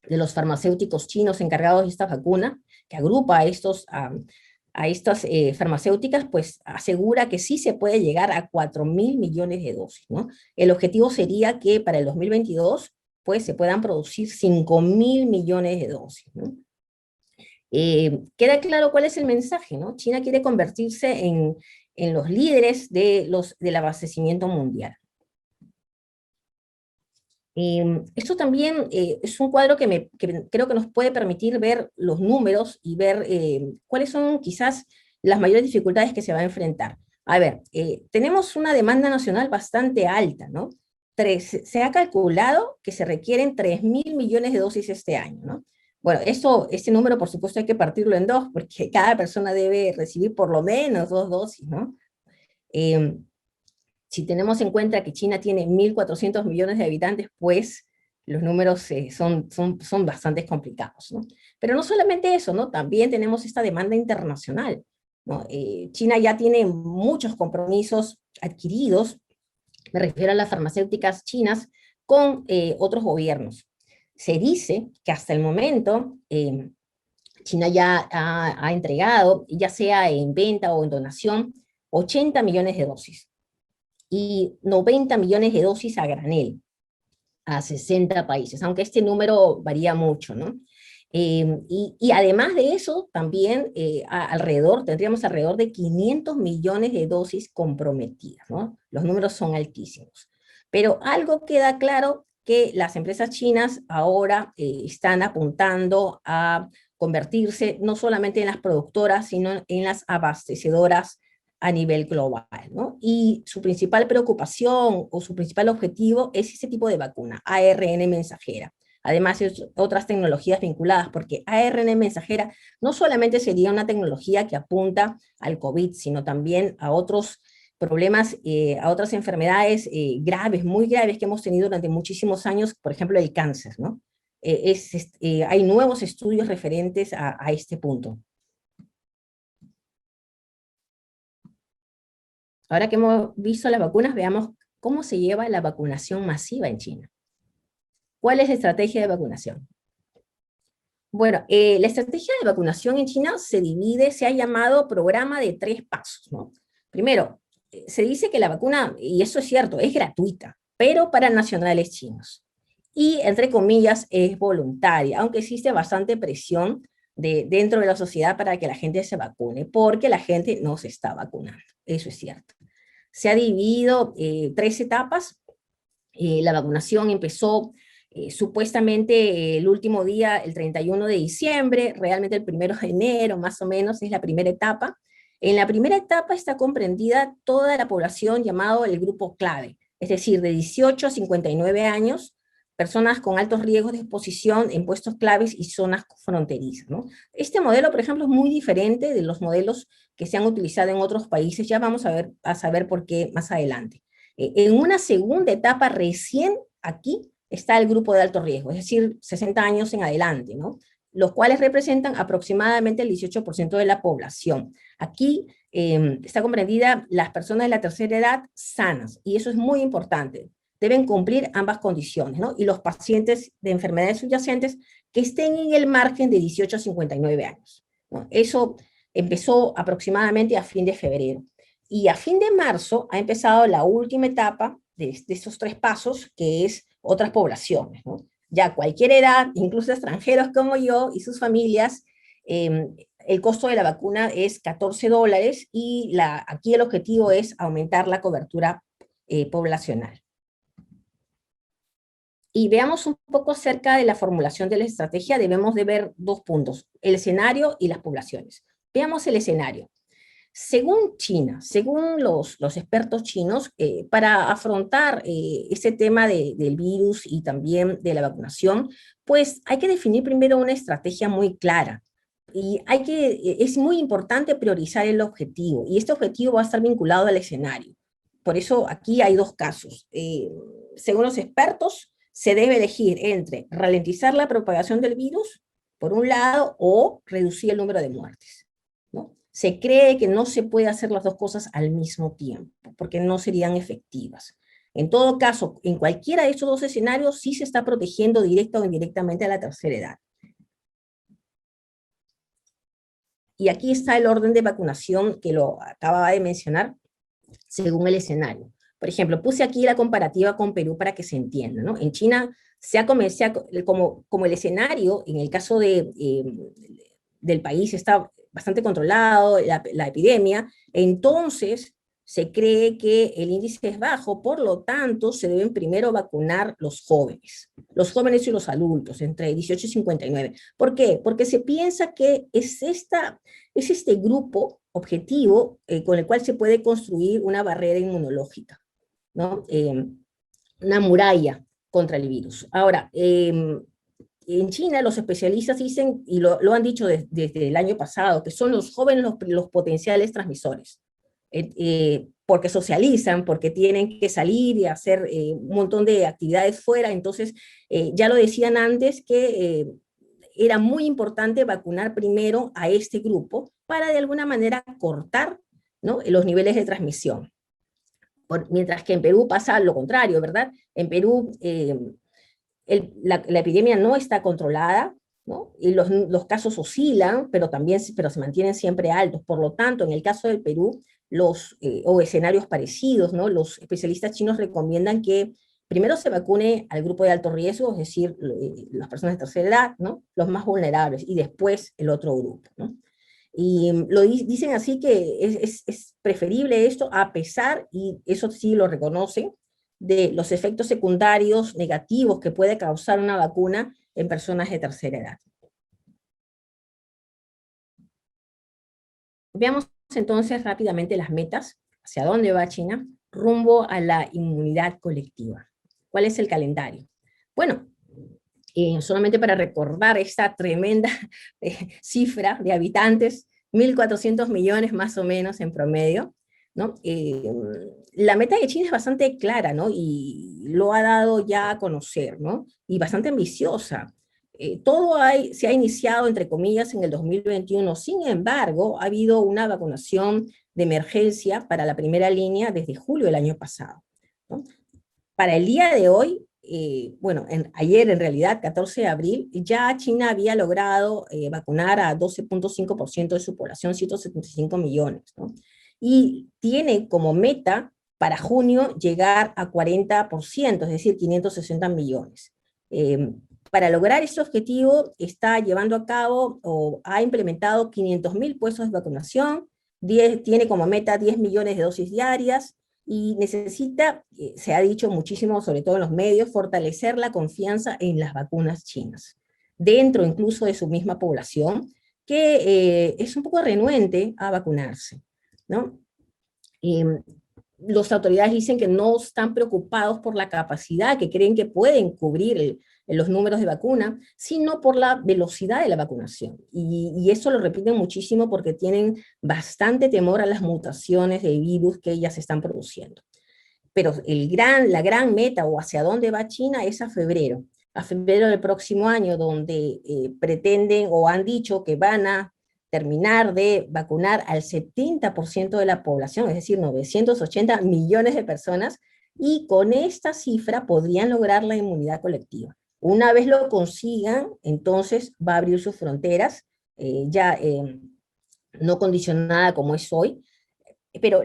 los farmacéuticos chinos encargados de esta vacuna, que agrupa a estas farmacéuticas, pues asegura que sí se puede llegar a 4.000 millones de dosis, ¿no? El objetivo sería que para el 2022, pues se puedan producir 5.000 millones de dosis, ¿no? Queda claro cuál es el mensaje, ¿no? China quiere convertirse en los líderes del abastecimiento mundial. Esto también es un cuadro que creo que nos puede permitir ver los números y ver cuáles son quizás las mayores dificultades que se va a enfrentar. A ver, tenemos una demanda nacional bastante alta, ¿no? Se ha calculado que se requieren 3.000 millones de dosis este año, ¿no? Bueno, este número por supuesto hay que partirlo en 2, porque cada persona debe recibir por lo menos 2 dosis, ¿no? Si tenemos en cuenta que China tiene 1.400 millones de habitantes, pues los números son bastante complicados, ¿no? Pero no solamente eso, ¿no? También tenemos esta demanda internacional, ¿no? China ya tiene muchos compromisos adquiridos, me refiero a las farmacéuticas chinas, con otros gobiernos. Se dice que hasta el momento China ya ha entregado, ya sea en venta o en donación, 80 millones de dosis y 90 millones de dosis a granel a 60 países, aunque este número varía mucho, ¿no? Y además de eso, también tendríamos alrededor de 500 millones de dosis comprometidas, ¿no? Los números son altísimos. Pero algo queda claro, que las empresas chinas ahora están apuntando a convertirse no solamente en las productoras, sino en las abastecedoras a nivel global, ¿no? Y su principal preocupación o su principal objetivo es ese tipo de vacuna, ARN mensajera. Además, otras tecnologías vinculadas, porque ARN mensajera no solamente sería una tecnología que apunta al COVID, sino también a otros problemas, a otras enfermedades graves, muy graves que hemos tenido durante muchísimos años, por ejemplo, el cáncer, ¿no? Hay nuevos estudios referentes a este punto. Ahora que hemos visto las vacunas, veamos cómo se lleva la vacunación masiva en China. ¿Cuál es la estrategia de vacunación? Bueno, la estrategia de vacunación en China se ha llamado programa de 3 pasos, ¿no? Primero, se dice que la vacuna, y eso es cierto, es gratuita, pero para nacionales chinos. Y, entre comillas, es voluntaria, aunque existe bastante presión dentro de la sociedad para que la gente se vacune, porque la gente no se está vacunando, eso es cierto. Se ha dividido 3 etapas. La vacunación empezó supuestamente el último día, el 31 de diciembre, realmente el 1 de enero, más o menos, es la primera etapa. En la primera etapa está comprendida toda la población llamado el grupo clave, es decir, de 18 a 59 años, personas con altos riesgos de exposición en puestos claves y zonas fronterizas, ¿no? Este modelo, por ejemplo, es muy diferente de los modelos que se han utilizado en otros países, ya vamos a saber por qué más adelante. En una segunda etapa, recién aquí está el grupo de alto riesgo, es decir, 60 años en adelante, ¿no? Los cuales representan aproximadamente el 18% de la población. Aquí está comprendida las personas de la tercera edad sanas, y eso es muy importante. Deben cumplir ambas condiciones, ¿no? Y los pacientes de enfermedades subyacentes que estén en el margen de 18 a 59 años, ¿no? Eso empezó aproximadamente a fin de febrero. Y a fin de marzo ha empezado la última etapa de estos 3 pasos, que es otras poblaciones, ¿no? Ya cualquier edad, incluso extranjeros como yo y sus familias, el costo de la vacuna es $14 y aquí el objetivo es aumentar la cobertura poblacional. Y veamos un poco acerca de la formulación de la estrategia. Debemos de ver 2 puntos, el escenario y las poblaciones. Veamos el escenario. Según China, según los expertos chinos, para afrontar este tema del virus y también de la vacunación, pues hay que definir primero una estrategia muy clara. Y es muy importante priorizar el objetivo, y este objetivo va a estar vinculado al escenario. Por eso aquí hay 2 casos. Según los expertos, se debe elegir entre ralentizar la propagación del virus, por un lado, o reducir el número de muertes, ¿no? Se cree que no se puede hacer las 2 cosas al mismo tiempo, porque no serían efectivas. En todo caso, en cualquiera de estos 2 escenarios, sí se está protegiendo directa o indirectamente a la tercera edad. Y aquí está el orden de vacunación que lo acababa de mencionar, según el escenario. Por ejemplo, puse aquí la comparativa con Perú para que se entienda, ¿no? En China, como el escenario, en el caso del país, está bastante controlado la epidemia, entonces se cree que el índice es bajo, por lo tanto, se deben primero vacunar los jóvenes y los adultos, entre 18 y 59. ¿Por qué? Porque se piensa que es este grupo objetivo con el cual se puede construir una barrera inmunológica, ¿no? Una muralla contra el virus. Ahora, en China los especialistas dicen, y lo han dicho desde el año pasado, que son los jóvenes los potenciales transmisores, porque socializan, porque tienen que salir y hacer un montón de actividades fuera. Entonces, ya lo decían antes que era muy importante vacunar primero a este grupo para de alguna manera cortar, ¿no?, los niveles de transmisión. Mientras que en Perú pasa lo contrario, ¿verdad? En Perú la epidemia no está controlada, ¿no? Y los casos oscilan, pero se mantienen siempre altos. Por lo tanto, en el caso del Perú, o escenarios parecidos, ¿no?, los especialistas chinos recomiendan que primero se vacune al grupo de alto riesgo, es decir, las personas de tercera edad, ¿no? Los más vulnerables, y después el otro grupo, ¿no? Y dicen así que es preferible esto a pesar, y eso sí lo reconocen, de los efectos secundarios negativos que puede causar una vacuna en personas de tercera edad. Veamos entonces rápidamente las metas, hacia dónde va China, rumbo a la inmunidad colectiva. ¿Cuál es el calendario? Bueno, solamente para recordar esta tremenda cifra de habitantes, 1.400 millones más o menos en promedio, ¿no? La meta de China es bastante clara, ¿no? Y lo ha dado ya a conocer, ¿no? Y bastante ambiciosa. Todo se ha iniciado, entre comillas, en el 2021. Sin embargo, ha habido una vacunación de emergencia para la primera línea desde julio del año pasado, ¿no? Para el día de hoy, bueno, ayer en realidad, 14 de abril, ya China había logrado vacunar a 12.5% de su población, 175 millones, ¿no? Y tiene como meta para junio llegar a 40%, es decir, 560 millones. Para lograr este objetivo está llevando a cabo o ha implementado 500.000 puestos de vacunación, tiene como meta 10 millones de dosis diarias, y necesita, se ha dicho muchísimo, sobre todo en los medios, fortalecer la confianza en las vacunas chinas, dentro incluso de su misma población, que es un poco renuente a vacunarse, ¿no? Las autoridades dicen que no están preocupados por la capacidad, que creen que pueden cubrir los números de vacuna, sino por la velocidad de la vacunación. Y eso lo repiten muchísimo porque tienen bastante temor a las mutaciones de virus que ellas están produciendo. Pero la gran meta, o hacia dónde va China, es a febrero del próximo año, donde pretenden o han dicho que van a terminar de vacunar al 70% de la población, es decir, 980 millones de personas, y con esta cifra podrían lograr la inmunidad colectiva. Una vez lo consigan, entonces va a abrir sus fronteras, no condicionada como es hoy, pero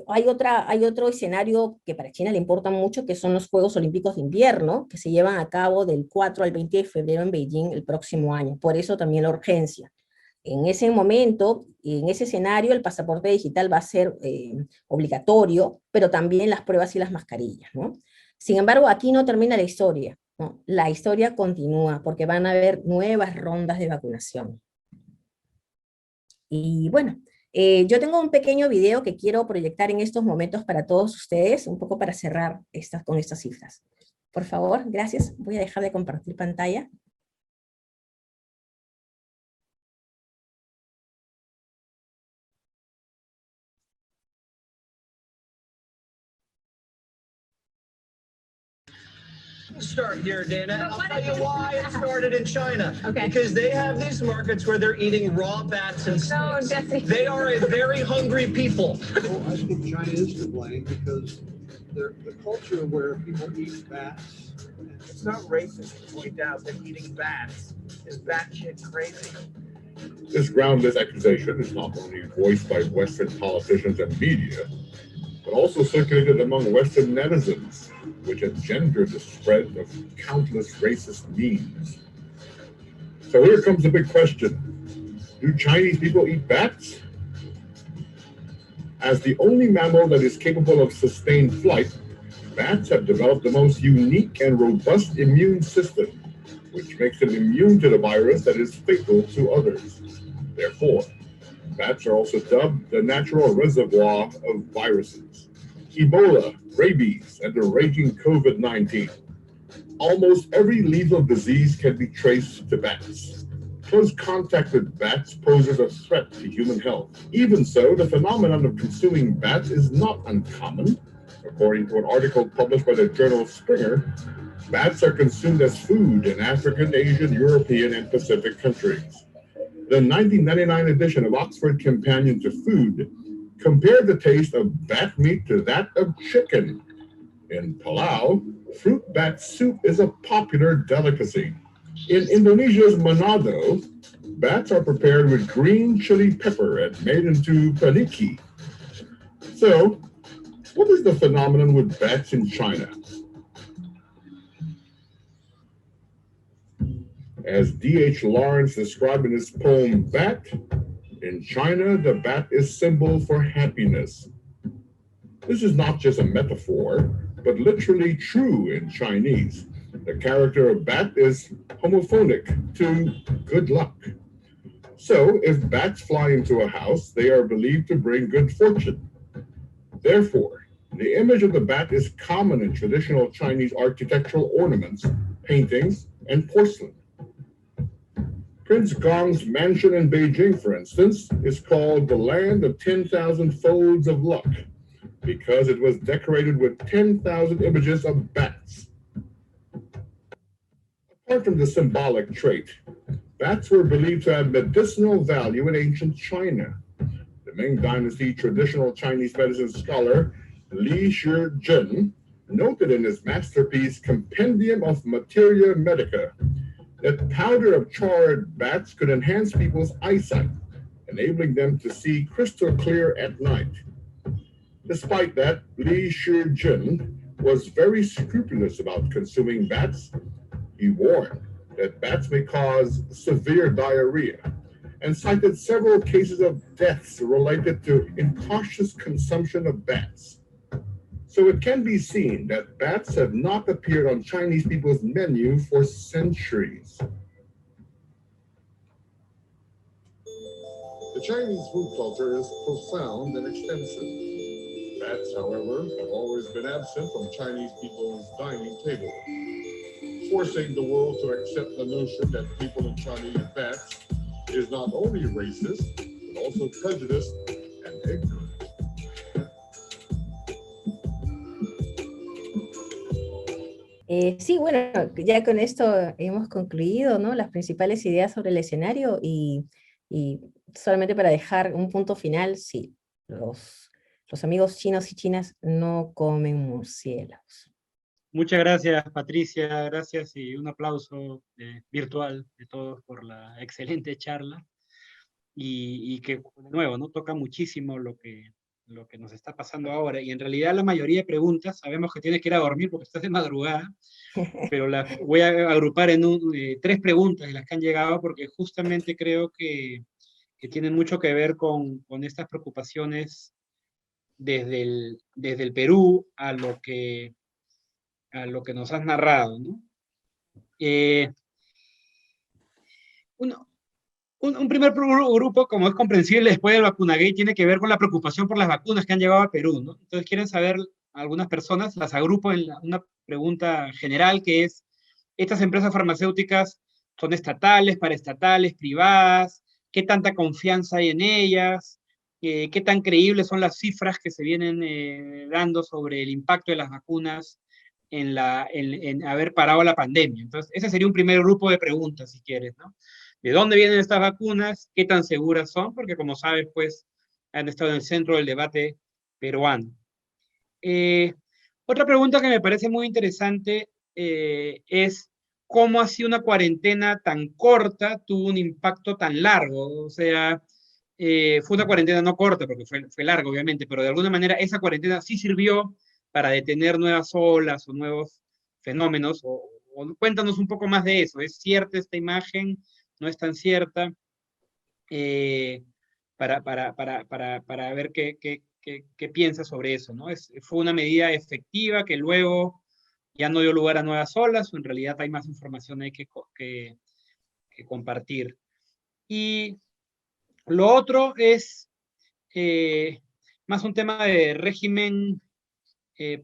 hay otro escenario que para China le importa mucho, que son los Juegos Olímpicos de Invierno, que se llevan a cabo del 4 al 20 de febrero en Beijing el próximo año, por eso también la urgencia. En ese momento, en ese escenario, el pasaporte digital va a ser obligatorio, pero también las pruebas y las mascarillas, ¿no? Sin embargo, aquí no termina la historia, ¿no? La historia continúa, porque van a haber nuevas rondas de vacunación. Y bueno, yo tengo un pequeño video que quiero proyectar en estos momentos para todos ustedes, un poco para cerrar con estas cifras. Por favor, gracias. Voy a dejar de compartir pantalla. Start here, Dana. I'll tell you why it started in China. Okay. Because they have these markets where they're eating raw bats and snakes. No, they are a very hungry people. Well, I think China is to blame because the culture where people eat bats. It's not racist to point out that eating bats is batshit crazy. This groundless accusation is not only voiced by Western politicians and media, but also circulated among Western netizens, which engendered the spread of countless racist memes. So here comes the big question. Do Chinese people eat bats? As the only mammal that is capable of sustained flight, bats have developed the most unique and robust immune system, which makes them immune to the virus that is fatal to others. Therefore, bats are also dubbed the natural reservoir of viruses. Ebola, rabies, and the raging COVID-19. Almost every lethal disease can be traced to bats. Close contact with bats poses a threat to human health. Even so, the phenomenon of consuming bats is not uncommon. According to an article published by the journal Springer, bats are consumed as food in African, Asian, European, and Pacific countries. The 1999 edition of Oxford Companion to Food compared the taste of bat meat to that of chicken. In Palau, fruit bat soup is a popular delicacy. In Indonesia's Manado, bats are prepared with green chili pepper and made into paniki. So, what is the phenomenon with bats in China? As D.H. Lawrence described in his poem Bat, in China, the bat is symbol for happiness. This is not just a metaphor, but literally true in Chinese. The character of bat is homophonic to good luck. So, if bats fly into a house, they are believed to bring good fortune. Therefore, the image of the bat is common in traditional Chinese architectural ornaments, paintings, and porcelain. Prince Gong's mansion in Beijing, for instance, is called the Land of 10,000 Folds of Luck because it was decorated with 10,000 images of bats. Apart from the symbolic trait, bats were believed to have medicinal value in ancient China. The Ming Dynasty traditional Chinese medicine scholar Li Shizhen noted in his masterpiece Compendium of Materia Medica that powder of charred bats could enhance people's eyesight, enabling them to see crystal clear at night. Despite that, Li Shizhen was very scrupulous about consuming bats. He warned that bats may cause severe diarrhea and cited several cases of deaths related to incautious consumption of bats. So it can be seen that bats have not appeared on Chinese people's menu for centuries. The Chinese food culture is profound and extensive. Bats, however, have always been absent from Chinese people's dining table, forcing the world to accept the notion that people in China eat bats is not only racist, but also prejudiced and ignorant. Sí, bueno, ya con esto hemos concluido, ¿no?, las principales ideas sobre el escenario y solamente para dejar un punto final, sí, los amigos chinos y chinas no comen murciélagos. Muchas gracias, Patricia, gracias y un aplauso virtual de todos por la excelente charla y que, de nuevo, ¿no?, toca muchísimo lo que nos está pasando ahora, y en realidad la mayoría de preguntas, sabemos que tienes que ir a dormir porque estás de madrugada, pero las voy a agrupar en 3 preguntas de las que han llegado, porque justamente creo que tienen mucho que ver con estas preocupaciones desde el Perú a lo que nos has narrado, ¿no? Un primer grupo, como es comprensible después del vacunagate, tiene que ver con la preocupación por las vacunas que han llegado a Perú, ¿no? Entonces quieren saber, algunas personas, las agrupo en una pregunta general, que es, ¿estas empresas farmacéuticas son estatales, paraestatales, privadas? ¿Qué tanta confianza hay en ellas? ¿Qué tan creíbles son las cifras que se vienen dando sobre el impacto de las vacunas en haber parado la pandemia? Entonces, ese sería un primer grupo de preguntas, si quieres, ¿no? ¿De dónde vienen estas vacunas? ¿Qué tan seguras son? Porque, como sabes, pues, han estado en el centro del debate peruano. Otra pregunta que me parece muy interesante es cómo así una cuarentena tan corta tuvo un impacto tan largo. O sea, fue una cuarentena no corta, porque fue larga, obviamente, pero de alguna manera esa cuarentena sí sirvió para detener nuevas olas o nuevos fenómenos. Cuéntanos un poco más de eso. ¿Es cierta esta imagen? ¿No es tan cierta? Para ver qué piensas sobre eso, ¿no? ¿Fue una medida efectiva que luego ya no dio lugar a nuevas olas, o en realidad hay más información ahí que compartir? Y lo otro es más un tema de régimen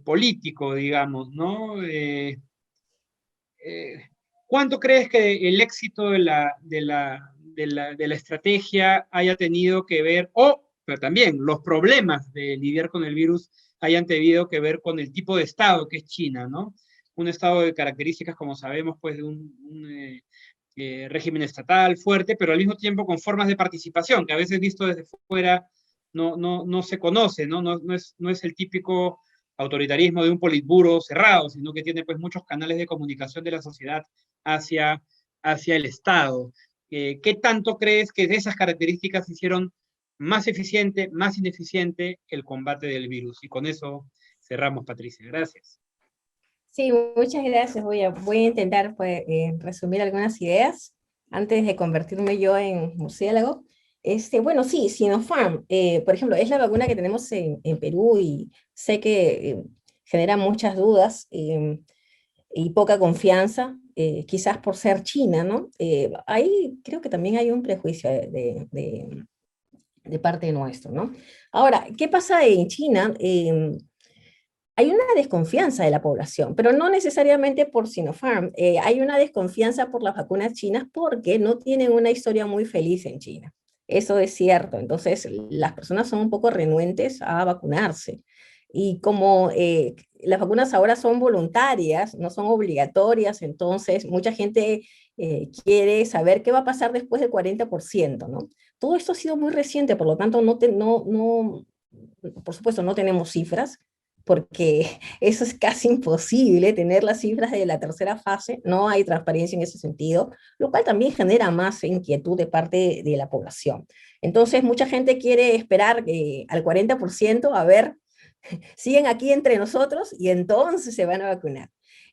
político, digamos, ¿no? ¿Cuánto crees que el éxito de la estrategia haya tenido que ver, pero también los problemas de lidiar con el virus hayan tenido que ver con el tipo de Estado que es China, ¿no? Un Estado de características, como sabemos, pues de un régimen estatal fuerte, pero al mismo tiempo con formas de participación, que a veces visto desde fuera no se conoce, ¿no? No es el típico autoritarismo de un politburo cerrado, sino que tiene pues muchos canales de comunicación de la sociedad hacia el Estado. ¿Qué tanto crees que de esas características hicieron más eficiente, más ineficiente el combate del virus? Y con eso cerramos, Patricia. Gracias. Sí, muchas gracias. Voy a intentar, pues, resumir algunas ideas. antes de convertirme yo en murciélago. Bueno, sí, Sinopharm, por ejemplo, es la vacuna que tenemos en Perú y sé que genera muchas dudas y poca confianza, quizás por ser China, ¿no? Ahí creo que también hay un prejuicio de parte nuestro, ¿no? Ahora, ¿qué pasa en China? Hay una desconfianza de la población, pero no necesariamente por Sinopharm. Hay una desconfianza por las vacunas chinas porque no tienen una historia muy feliz en China. Eso es cierto. Entonces, las personas son un poco renuentes a vacunarse. Y como las vacunas ahora son voluntarias, no son obligatorias, entonces mucha gente quiere saber qué va a pasar después del 40%, ¿no? Todo esto ha sido muy reciente, por lo tanto, por supuesto, no tenemos cifras, porque eso es casi imposible, tener las cifras de la tercera fase, no hay transparencia en ese sentido, lo cual también genera más inquietud de parte de la población. Entonces, mucha gente quiere esperar al 40% a ver, siguen aquí entre nosotros y entonces se van a vacunar.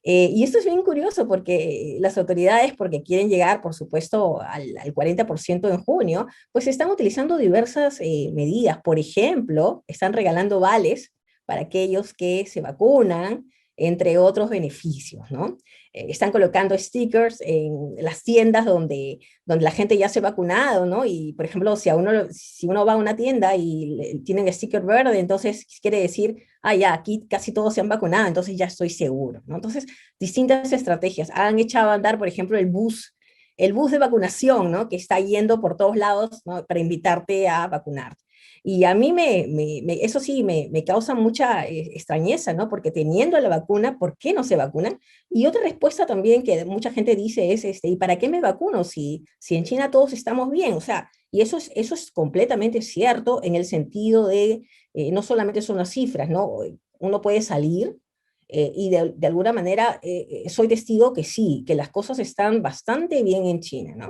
Y esto es bien curioso porque las autoridades, porque quieren llegar, por supuesto, al 40% en junio, pues están utilizando diversas medidas. Por ejemplo, están regalando vales para aquellos que se vacunan, entre otros beneficios, ¿no? Están colocando stickers en las tiendas donde la gente ya se ha vacunado, ¿no? Y, por ejemplo, si uno va a una tienda y tienen sticker verde, entonces quiere decir, ya, aquí casi todos se han vacunado, entonces ya estoy seguro, ¿no? Entonces, distintas estrategias. Han echado a andar, por ejemplo, el bus de vacunación, ¿no? Que está yendo por todos lados, ¿no? Para invitarte a vacunarte. Y a mí eso sí me causa mucha extrañeza, ¿no? Porque teniendo la vacuna, ¿por qué no se vacunan? Y otra respuesta también que mucha gente dice es, ¿y para qué me vacuno si en China todos estamos bien? O sea, y eso es completamente cierto en el sentido de, no solamente son las cifras, ¿no? Uno puede salir y de alguna manera soy testigo que sí, que las cosas están bastante bien en China, ¿no?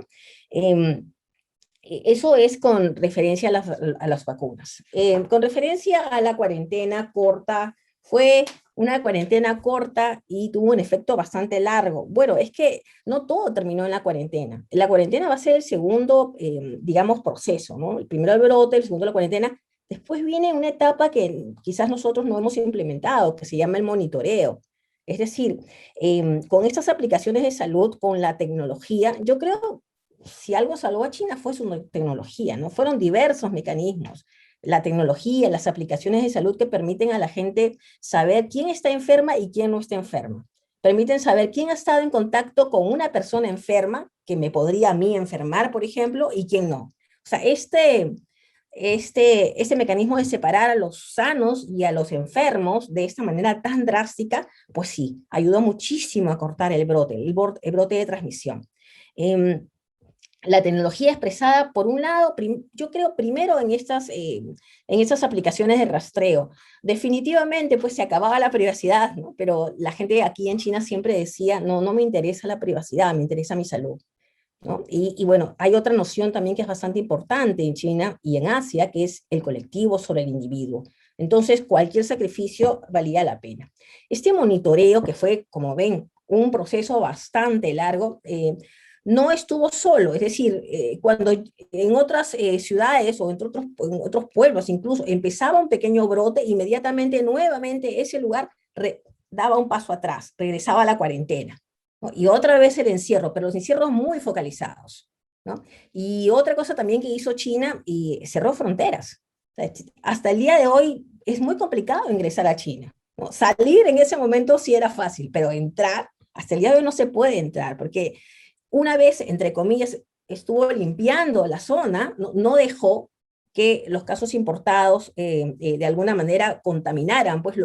Eso es con referencia a las vacunas. Con referencia a la cuarentena corta, fue una cuarentena corta y tuvo un efecto bastante largo. Bueno, es que no todo terminó en la cuarentena. La cuarentena va a ser el segundo, digamos, proceso, ¿no? El primero el brote, el segundo la cuarentena. Después viene una etapa que quizás nosotros no hemos implementado, que se llama el monitoreo. Es decir, con estas aplicaciones de salud, con la tecnología, yo creo si algo salvó a China fue su tecnología, ¿no? Fueron diversos mecanismos, la tecnología, las aplicaciones de salud que permiten a la gente saber quién está enferma y quién no está enferma. Permiten saber quién ha estado en contacto con una persona enferma, que me podría a mí enfermar, por ejemplo, y quién no. O sea, este mecanismo de separar a los sanos y a los enfermos de esta manera tan drástica, pues sí, ayudó muchísimo a cortar el brote de transmisión. La tecnología expresada, por un lado, yo creo primero en estas aplicaciones de rastreo. Definitivamente, pues se acababa la privacidad, ¿no? Pero la gente aquí en China siempre decía, no me interesa la privacidad, me interesa mi salud, ¿no? Y bueno, hay otra noción también que es bastante importante en China y en Asia, que es el colectivo sobre el individuo. Entonces, cualquier sacrificio valía la pena. Este monitoreo, que fue, como ven, un proceso bastante largo, no estuvo solo, es decir, cuando en otras ciudades o en otros pueblos incluso empezaba un pequeño brote, inmediatamente nuevamente ese lugar daba un paso atrás, regresaba a la cuarentena, ¿no? Y otra vez el encierro, pero los encierros muy focalizados, ¿no? Y otra cosa también que hizo China, y cerró fronteras. O sea, hasta el día de hoy es muy complicado ingresar a China, ¿no? Salir en ese momento sí era fácil, pero entrar, hasta el día de hoy no se puede entrar, porque una vez, entre comillas, estuvo limpiando la zona, no dejó que los casos importados de alguna manera contaminaran pues,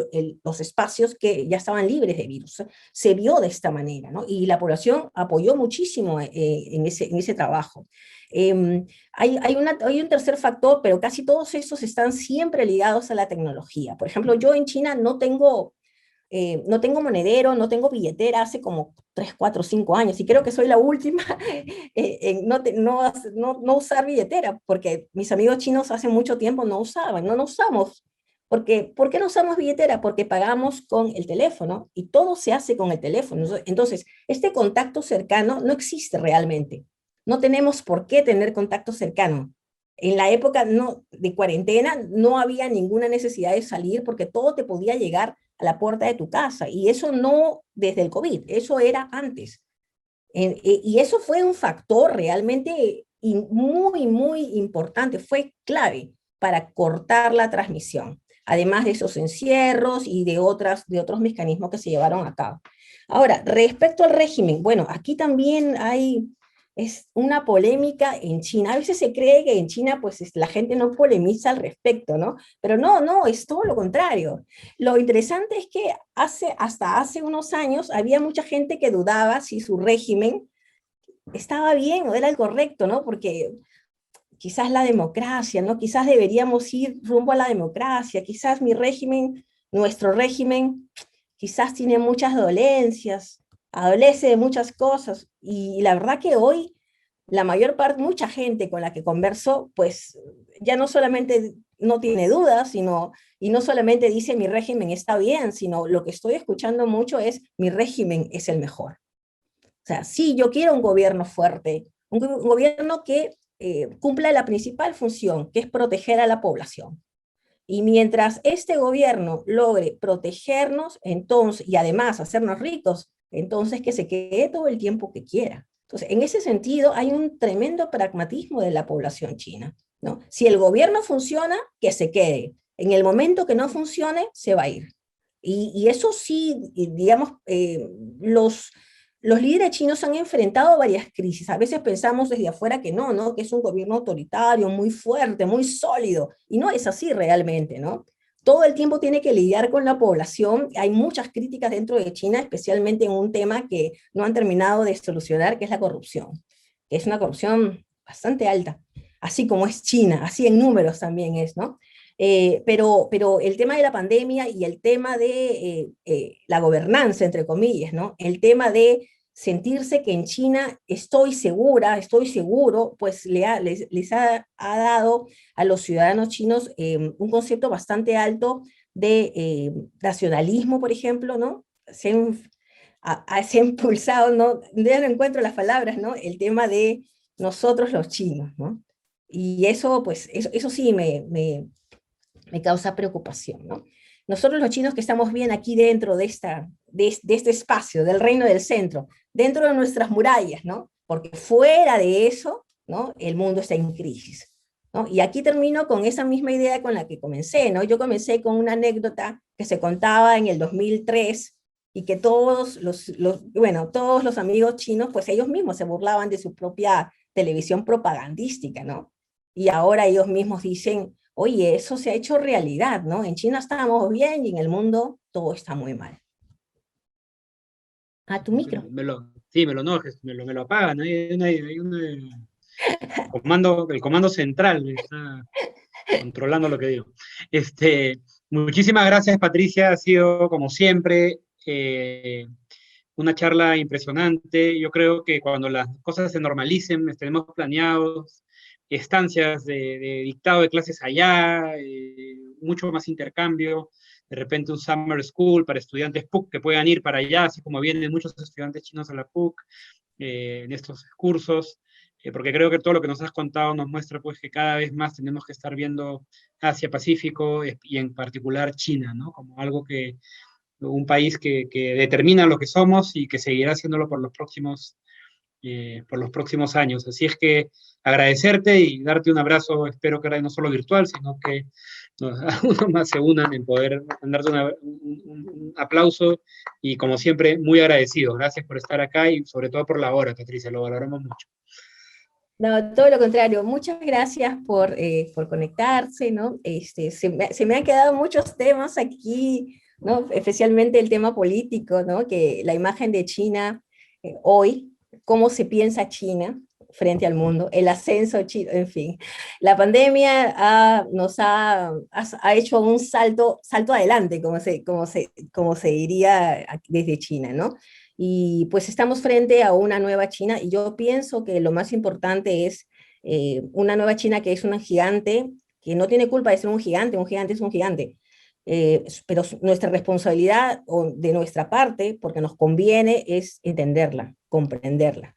los espacios que ya estaban libres de virus. Se vio de esta manera, ¿no? Y la población apoyó muchísimo en ese trabajo. Hay un tercer factor, pero casi todos estos están siempre ligados a la tecnología. Por ejemplo, yo en China no tengo monedero, no tengo billetera hace como 3, 4, 5 años y creo que soy la última en no usar billetera, porque mis amigos chinos hace mucho tiempo no usaban, no usamos. ¿Por qué no usamos billetera? Porque pagamos con el teléfono y todo se hace con el teléfono. Entonces, este contacto cercano no existe realmente. no tenemos por qué tener contacto cercano. En la época de cuarentena no había ninguna necesidad de salir porque todo te podía llegar a la puerta de tu casa, y eso no desde el COVID, eso era antes. Y eso fue un factor realmente muy, muy importante, fue clave para cortar la transmisión, además de esos encierros y de otros mecanismos que se llevaron a cabo. Ahora, respecto al régimen, bueno, aquí también es una polémica en China. A veces se cree que en China pues la gente no polemiza al respecto, ¿no? Pero no, es todo lo contrario. Lo interesante es que hasta hace unos años había mucha gente que dudaba si su régimen estaba bien o era el correcto, ¿no? Porque quizás la democracia, ¿no? Quizás deberíamos ir rumbo a la democracia, quizás nuestro régimen, quizás tiene muchas dolencias, adolece de muchas cosas, y la verdad que hoy mucha gente con la que converso, pues ya no solamente no tiene dudas, y no solamente dice mi régimen está bien, sino lo que estoy escuchando mucho es mi régimen es el mejor. O sea, sí, yo quiero un gobierno fuerte, un gobierno que cumpla la principal función, que es proteger a la población. Y mientras este gobierno logre protegernos, entonces, y además hacernos ricos, entonces que se quede todo el tiempo que quiera. Entonces, en ese sentido, hay un tremendo pragmatismo de la población china, ¿no? Si el gobierno funciona, que se quede. En el momento que no funcione, se va a ir. Y eso sí, digamos, los líderes chinos han enfrentado varias crisis. A veces pensamos desde afuera que no, que es un gobierno autoritario, muy fuerte, muy sólido, y no es así realmente, ¿no? Todo el tiempo tiene que lidiar con la población. Hay muchas críticas dentro de China, especialmente en un tema que no han terminado de solucionar, que es la corrupción, que es una corrupción bastante alta, así como es China, así en números también es, ¿no? Pero el tema de la pandemia y el tema de la gobernanza, entre comillas, ¿no? El tema de sentirse que en China estoy seguro, pues les ha dado a los ciudadanos chinos un concepto bastante alto de nacionalismo, por ejemplo, ¿no? Se ha impulsado, ¿no? Ya no encuentro las palabras, ¿no? El tema de nosotros los chinos, ¿no? Y eso, pues, eso sí me causa preocupación, ¿no? Nosotros los chinos que estamos bien aquí dentro de este espacio, del reino del centro, dentro de nuestras murallas, ¿no? Porque fuera de eso, ¿no? El mundo está en crisis, ¿no? Y aquí termino con esa misma idea con la que comencé, ¿no? Yo comencé con una anécdota que se contaba en el 2003 y que todos los amigos chinos, pues ellos mismos se burlaban de su propia televisión propagandística, ¿no? Y ahora ellos mismos dicen, oye, eso se ha hecho realidad, ¿no? En China estamos bien y en el mundo todo está muy mal. A tu micro. Sí, me lo enojes, me lo apagan. El comando central está controlando lo que digo. Muchísimas gracias, Patricia. Ha sido, como siempre, una charla impresionante. Yo creo que cuando las cosas se normalicen, tenemos planeados estancias de dictado de clases allá, mucho más intercambio, de repente un summer school para estudiantes PUC que puedan ir para allá, así como vienen muchos estudiantes chinos a la PUC en estos cursos, porque creo que todo lo que nos has contado nos muestra pues que cada vez más tenemos que estar viendo Asia-Pacífico y en particular China, ¿no? Como algo un país que determina lo que somos y que seguirá haciéndolo por los próximos años. Así es que agradecerte y darte un abrazo, espero que ahora no solo virtual, sino que uno más se unan en poder darte un aplauso y como siempre, muy agradecido. Gracias por estar acá y sobre todo por la hora, Patricia, lo valoramos mucho. No, todo lo contrario. Muchas gracias por conectarse, ¿no? Se me han quedado muchos temas aquí, ¿no? Especialmente el tema político, ¿no? Que la imagen de China hoy, cómo se piensa China frente al mundo, el ascenso chino, en fin. La pandemia nos ha hecho un salto adelante, como se diría desde China, ¿no? Y pues estamos frente a una nueva China, y yo pienso que lo más importante es una nueva China que es una gigante, que no tiene culpa de ser un gigante es un gigante. Pero nuestra responsabilidad de nuestra parte, porque nos conviene, es entenderla, comprenderla.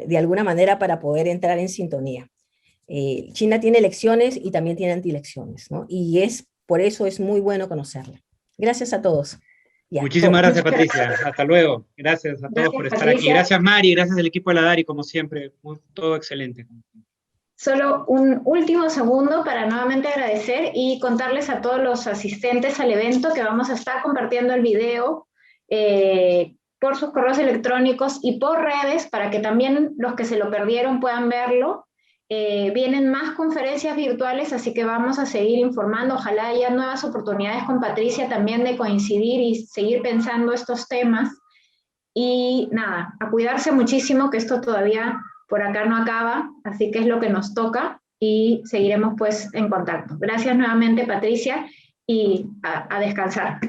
de alguna manera para poder entrar en sintonía. China tiene elecciones y también tiene antilecciones, ¿no? Y por eso es muy bueno conocerla. Gracias a todos. Muchísimas gracias, Patricia. Hasta luego. Gracias a todos por estar aquí. Gracias, Mari. Gracias al equipo de la DARI, como siempre. Todo excelente. Solo un último segundo para nuevamente agradecer y contarles a todos los asistentes al evento que vamos a estar compartiendo el video por sus correos electrónicos y por redes para que también los que se lo perdieron puedan verlo. Vienen más conferencias virtuales, así que vamos a seguir informando. Ojalá haya nuevas oportunidades con Patricia también de coincidir y seguir pensando estos temas. Y nada, a cuidarse muchísimo, que esto todavía por acá no acaba, así que es lo que nos toca y seguiremos pues en contacto. Gracias nuevamente, Patricia, y a descansar.